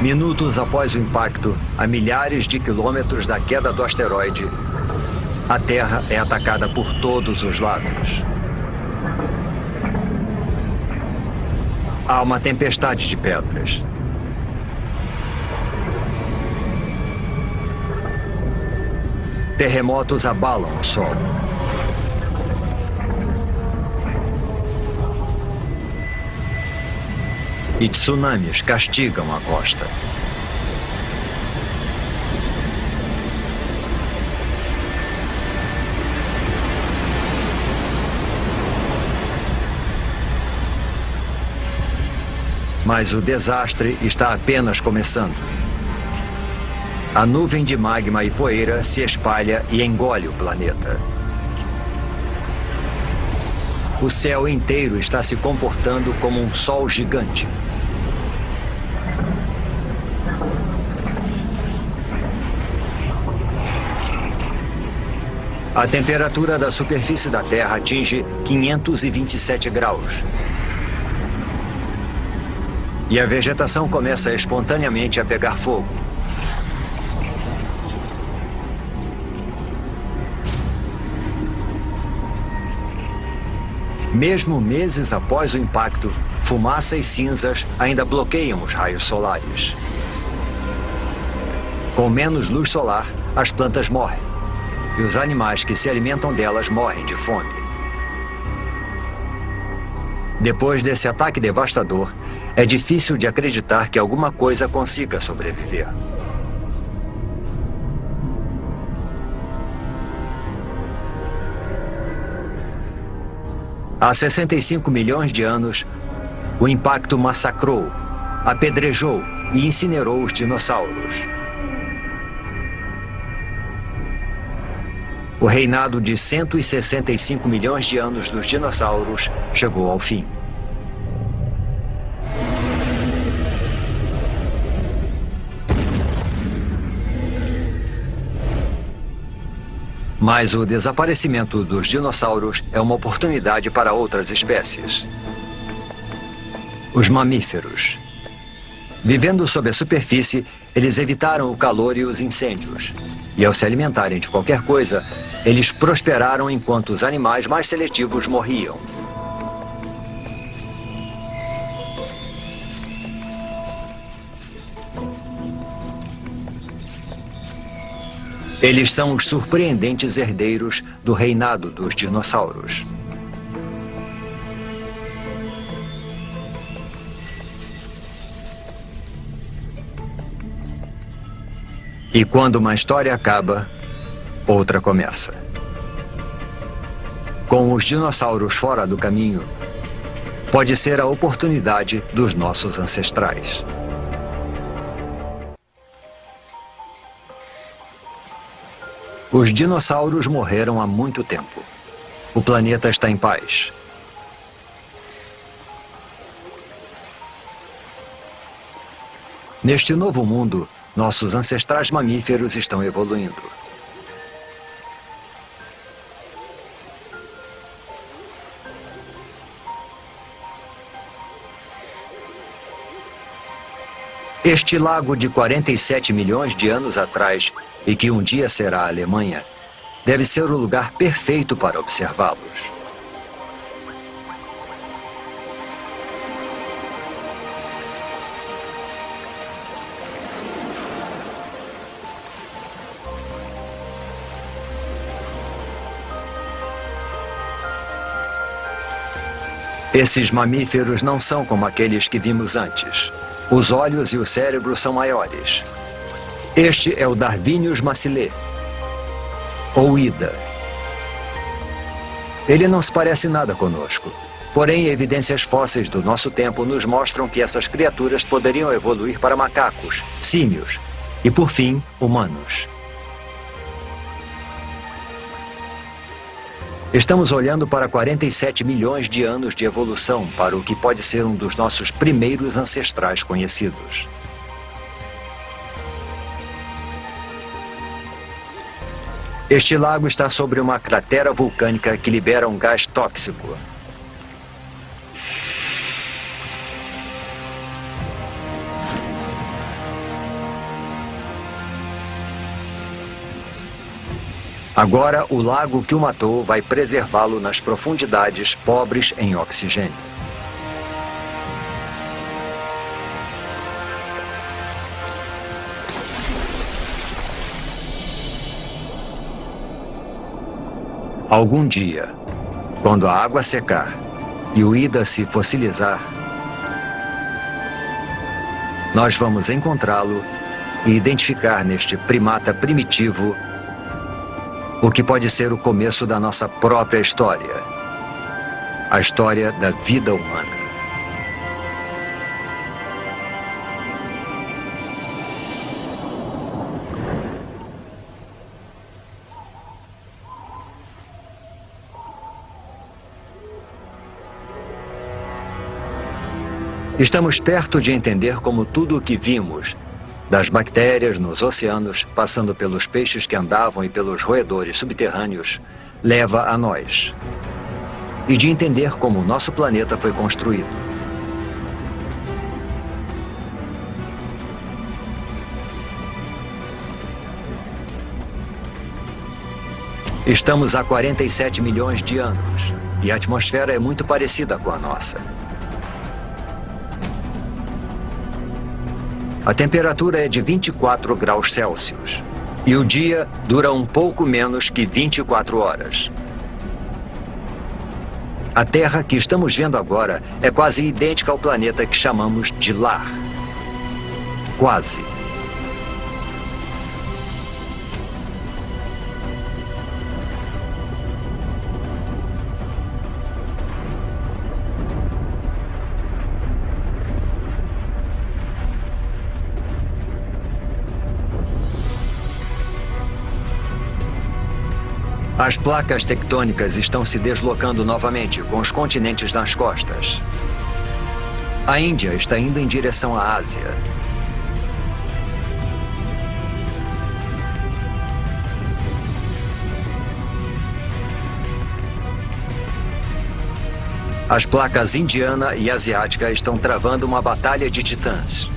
Minutos após o impacto, a milhares de quilômetros da queda do asteroide, a Terra é atacada por todos os lados. Há uma tempestade de pedras. Terremotos abalam o solo. E tsunamis castigam a costa. Mas o desastre está apenas começando. A nuvem de magma e poeira se espalha e engole o planeta. O céu inteiro está se comportando como um sol gigante. A temperatura da superfície da Terra atinge 527 graus. E a vegetação começa espontaneamente a pegar fogo. Mesmo meses após o impacto, fumaça e cinzas ainda bloqueiam os raios solares. Com menos luz solar, as plantas morrem. E os animais que se alimentam delas morrem de fome. Depois desse ataque devastador, é difícil de acreditar que alguma coisa consiga sobreviver. Há 65 milhões de anos, o impacto massacrou, apedrejou e incinerou os dinossauros. O reinado de 165 milhões de anos dos dinossauros chegou ao fim. Mas o desaparecimento dos dinossauros é uma oportunidade para outras espécies. Os mamíferos. Vivendo sob a superfície, eles evitaram o calor e os incêndios. E ao se alimentarem de qualquer coisa, eles prosperaram enquanto os animais mais seletivos morriam. Eles são os surpreendentes herdeiros do reinado dos dinossauros. E quando uma história acaba, outra começa. Com os dinossauros fora do caminho, pode ser a oportunidade dos nossos ancestrais. Os dinossauros morreram há muito tempo. O planeta está em paz. Neste novo mundo, nossos ancestrais mamíferos estão evoluindo. Este lago de 47 milhões de anos atrás, e que um dia será a Alemanha, deve ser o lugar perfeito para observá-los. Esses mamíferos não são como aqueles que vimos antes. Os olhos e o cérebro são maiores. Este é o Darwinius massilae, ou Ida. Ele não se parece nada conosco. Porém, evidências fósseis do nosso tempo nos mostram que essas criaturas poderiam evoluir para macacos, símios e, por fim, humanos. Estamos olhando para 47 milhões de anos de evolução para o que pode ser um dos nossos primeiros ancestrais conhecidos. Este lago está sobre uma cratera vulcânica que libera um gás tóxico. Agora, o lago que o matou vai preservá-lo nas profundidades pobres em oxigênio. Algum dia, quando a água secar e o Ida se fossilizar, nós vamos encontrá-lo e identificar neste primata primitivo o que pode ser o começo da nossa própria história, a história da vida humana. Estamos perto de entender como tudo o que vimos, das bactérias nos oceanos, passando pelos peixes que andavam e pelos roedores subterrâneos, leva a nós. E de entender como o nosso planeta foi construído. Estamos há 47 milhões de anos, e a atmosfera é muito parecida com a nossa. A temperatura é de 24 graus Celsius e o dia dura um pouco menos que 24 horas. A Terra que estamos vendo agora é quase idêntica ao planeta que chamamos de lar. Quase. As placas tectônicas estão se deslocando novamente, com os continentes nas costas. A Índia está indo em direção à Ásia. As placas indiana e asiática estão travando uma batalha de titãs.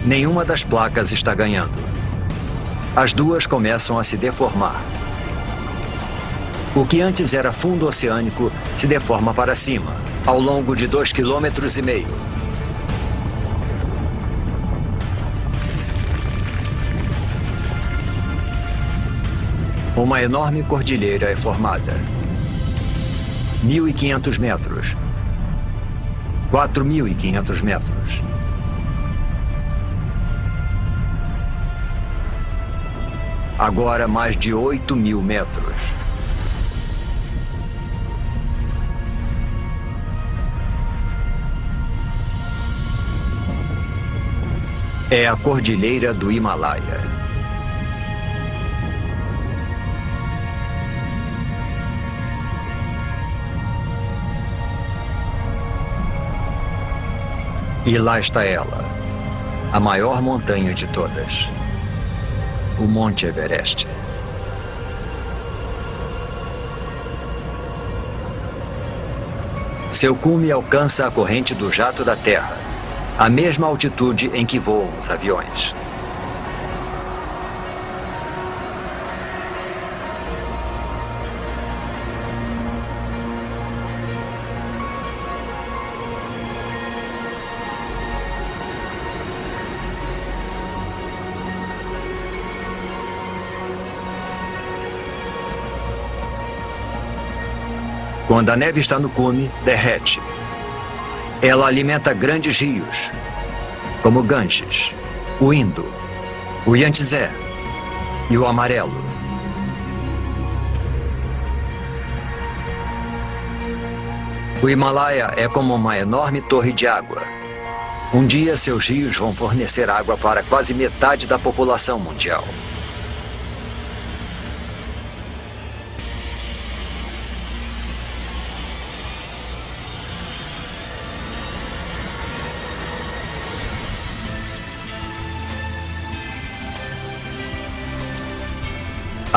Nenhuma das placas está ganhando. As duas começam a se deformar. O que antes era fundo oceânico se deforma para cima, ao longo de 2,5 km. Uma enorme cordilheira é formada. 1.500 metros. 4.500 metros. Agora mais de 8.000 metros. É a Cordilheira do Himalaia. E lá está ela, a maior montanha de todas, o Monte Everest. Seu cume alcança a corrente do jato da Terra, a mesma altitude em que voam os aviões. Quando a neve está no cume, derrete. Ela alimenta grandes rios, como o Ganges, o Indo, o Yangtze e o Amarelo. O Himalaia é como uma enorme torre de água. Um dia, seus rios vão fornecer água para quase metade da população mundial.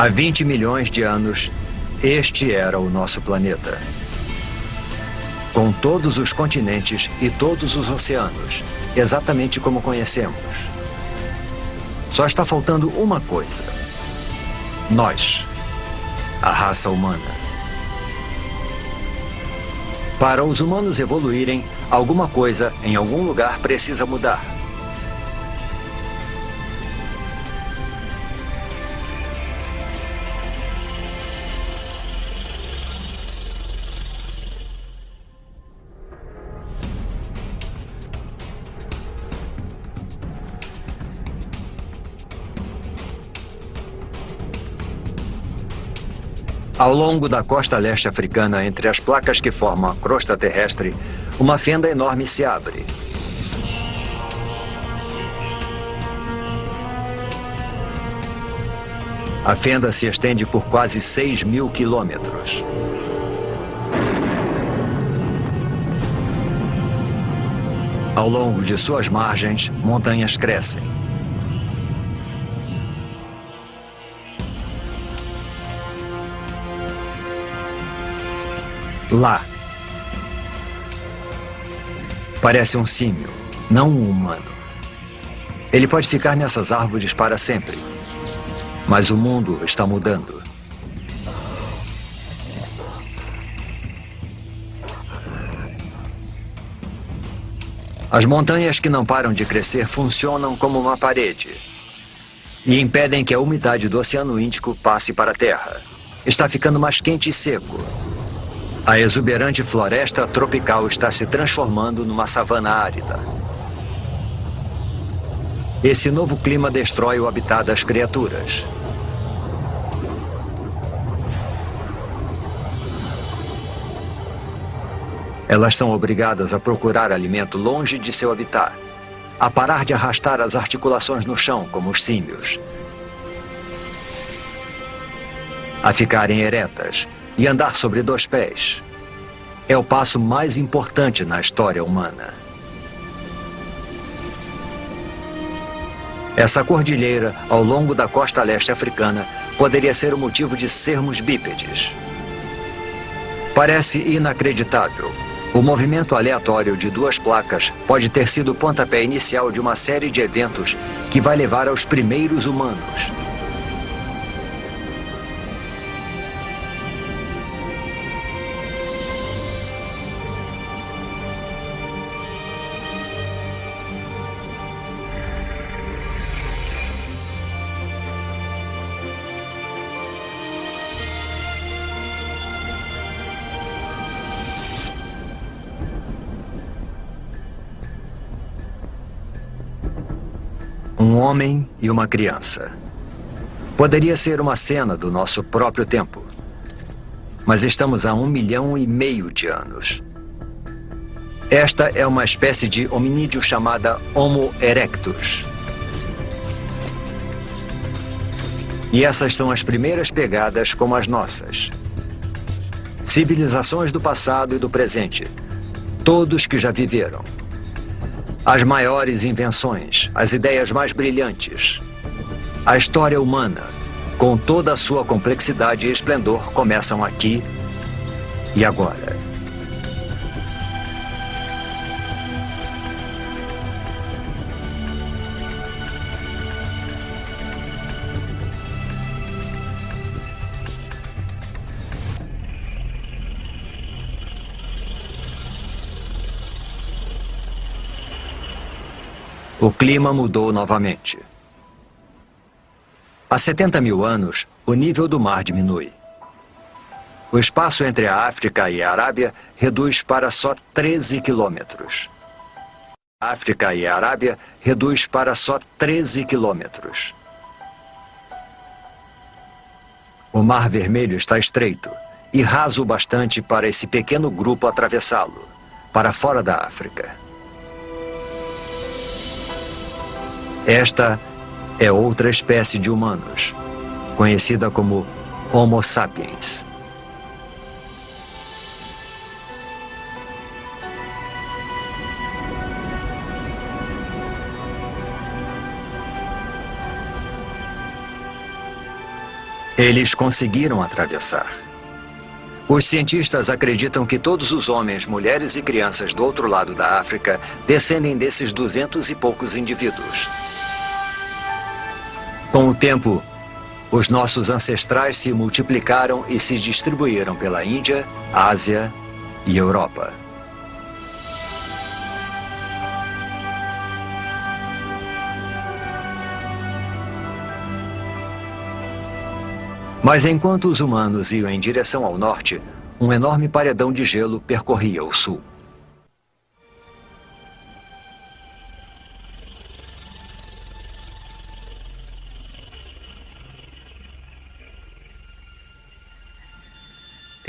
Há 20 milhões de anos, este era o nosso planeta. Com todos os continentes e todos os oceanos, exatamente como conhecemos. Só está faltando uma coisa. Nós, a raça humana. Para os humanos evoluírem, alguma coisa em algum lugar precisa mudar. Ao longo da costa leste africana, entre as placas que formam a crosta terrestre, uma fenda enorme se abre. A fenda se estende por quase 6.000 quilômetros. Ao longo de suas margens, montanhas crescem. Lá. Parece um símio, não um humano. Ele pode ficar nessas árvores para sempre. Mas o mundo está mudando. As montanhas que não param de crescer funcionam como uma parede e impedem que a umidade do Oceano Índico passe para a Terra. Está ficando mais quente e seco. A exuberante floresta tropical está se transformando numa savana árida. Esse novo clima destrói o habitat das criaturas. Elas são obrigadas a procurar alimento longe de seu habitat, a parar de arrastar as articulações no chão, como os símios, a ficarem eretas e andar sobre 2 pés. É o passo mais importante na história humana. Essa cordilheira, ao longo da costa leste africana, poderia ser o motivo de sermos bípedes. Parece inacreditável. O movimento aleatório de 2 placas pode ter sido o pontapé inicial de uma série de eventos que vai levar aos primeiros humanos. Um homem e uma criança. Poderia ser uma cena do nosso próprio tempo. Mas estamos há 1,5 milhão de anos. Esta é uma espécie de hominídeo chamada Homo erectus. E essas são as primeiras pegadas como as nossas. Civilizações do passado e do presente. Todos que já viveram. As maiores invenções, as ideias mais brilhantes. A história humana, com toda a sua complexidade e esplendor, começam aqui e agora. O clima mudou novamente. Há 70 mil anos, o nível do mar diminui. O espaço entre a África e a Arábia reduz para só 13 quilômetros. A África e a Arábia reduz para só 13 quilômetros. O Mar Vermelho está estreito e raso o bastante para esse pequeno grupo atravessá-lo, para fora da África. Esta é outra espécie de humanos, conhecida como Homo sapiens. Eles conseguiram atravessar. Os cientistas acreditam que todos os homens, mulheres e crianças do outro lado da África descendem desses 200 e poucos indivíduos. Com o tempo, os nossos ancestrais se multiplicaram e se distribuíram pela Índia, Ásia e Europa. Mas enquanto os humanos iam em direção ao norte, um enorme paredão de gelo percorria o sul.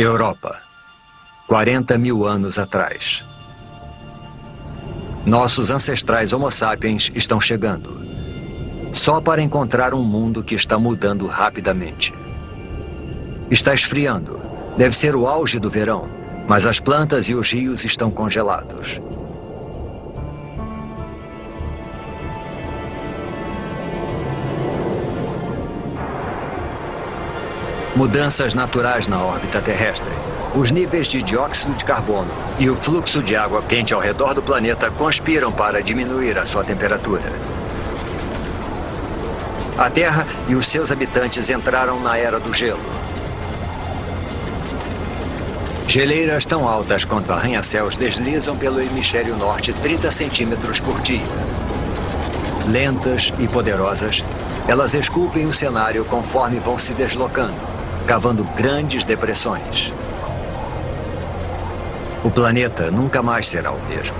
Europa, 40 mil anos atrás. Nossos ancestrais Homo sapiens estão chegando, só para encontrar um mundo que está mudando rapidamente. Está esfriando, deve ser o auge do verão, mas as plantas e os rios estão congelados. Mudanças naturais na órbita terrestre. Os níveis de dióxido de carbono e o fluxo de água quente ao redor do planeta conspiram para diminuir a sua temperatura. A Terra e os seus habitantes entraram na era do gelo. Geleiras tão altas quanto arranha-céus deslizam pelo hemisfério norte 30 centímetros por dia. Lentas e poderosas, elas esculpem o cenário conforme vão se deslocando, cavando grandes depressões. O planeta nunca mais será o mesmo.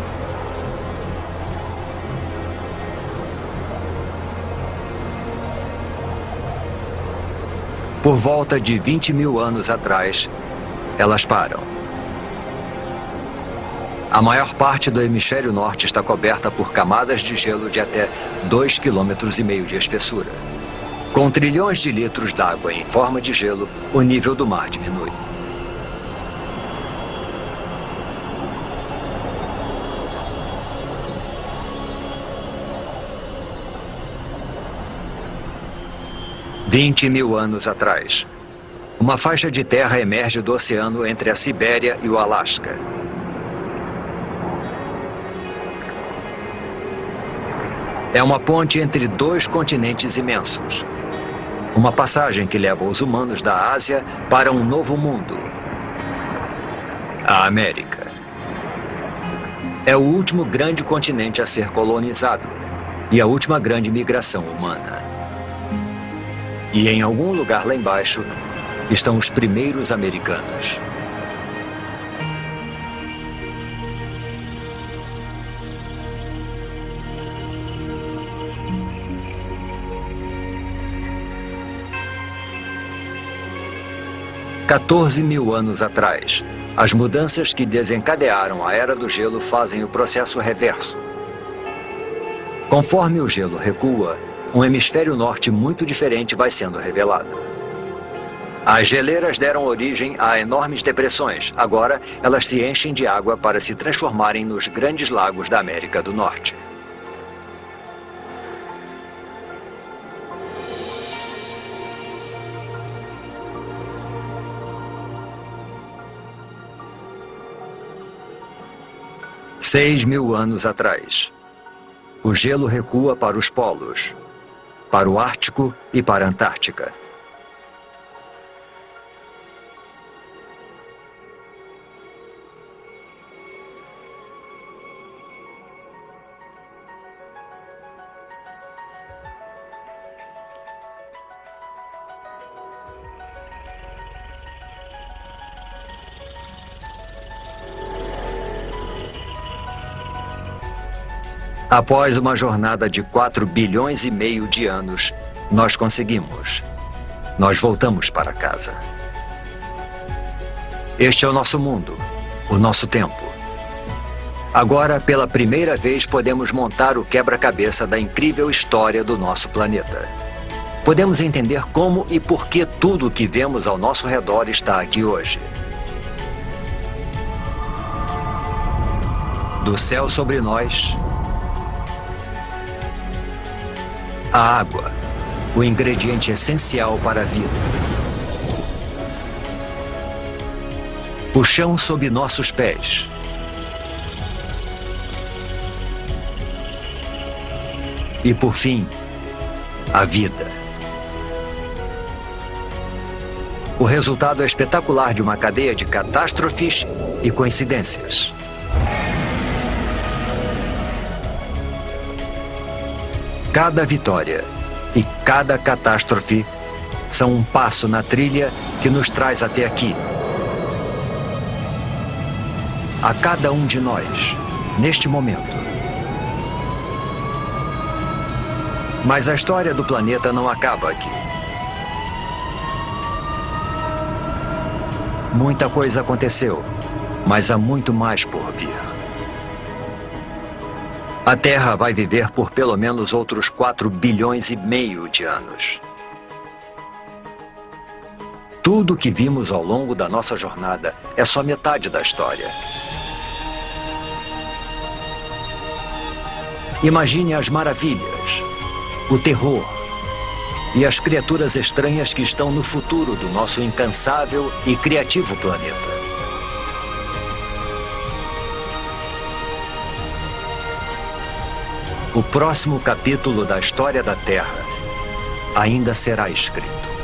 Por volta de 20 mil anos atrás, elas param. A maior parte do hemisfério norte está coberta por camadas de gelo de até 2,5 km de espessura. Com trilhões de litros d'água em forma de gelo, o nível do mar diminui. $20 mil anos atrás, uma faixa de terra emerge do oceano entre a Sibéria e o Alasca. É uma ponte entre dois continentes imensos. Uma passagem que leva os humanos da Ásia para um novo mundo. A América. É o último grande continente a ser colonizado e a última grande migração humana. E em algum lugar lá embaixo estão os primeiros americanos. $14 mil anos atrás, as mudanças que desencadearam a Era do Gelo fazem o processo reverso. Conforme o gelo recua, um hemisfério norte muito diferente vai sendo revelado. As geleiras deram origem a enormes depressões. Agora, elas se enchem de água para se transformarem nos grandes lagos da América do Norte. 6.000 anos atrás. O gelo recua para os polos, para o Ártico e para a Antártica. Após uma jornada de 4,5 bilhões de anos, nós conseguimos. Nós voltamos para casa. Este é o nosso mundo, o nosso tempo. Agora, pela primeira vez, podemos montar o quebra-cabeça da incrível história do nosso planeta. Podemos entender como e por que tudo o que vemos ao nosso redor está aqui hoje. Do céu sobre nós, a água, o ingrediente essencial para a vida. O chão sob nossos pés. E por fim, a vida. O resultado é espetacular de uma cadeia de catástrofes e coincidências. Cada vitória e cada catástrofe são um passo na trilha que nos traz até aqui. A cada um de nós, neste momento. Mas a história do planeta não acaba aqui. Muita coisa aconteceu, mas há muito mais por vir. A Terra vai viver por pelo menos outros 4,5 bilhões de anos. Tudo que vimos ao longo da nossa jornada é só metade da história. Imagine as maravilhas, o terror e as criaturas estranhas que estão no futuro do nosso incansável e criativo planeta. O próximo capítulo da história da Terra ainda será escrito.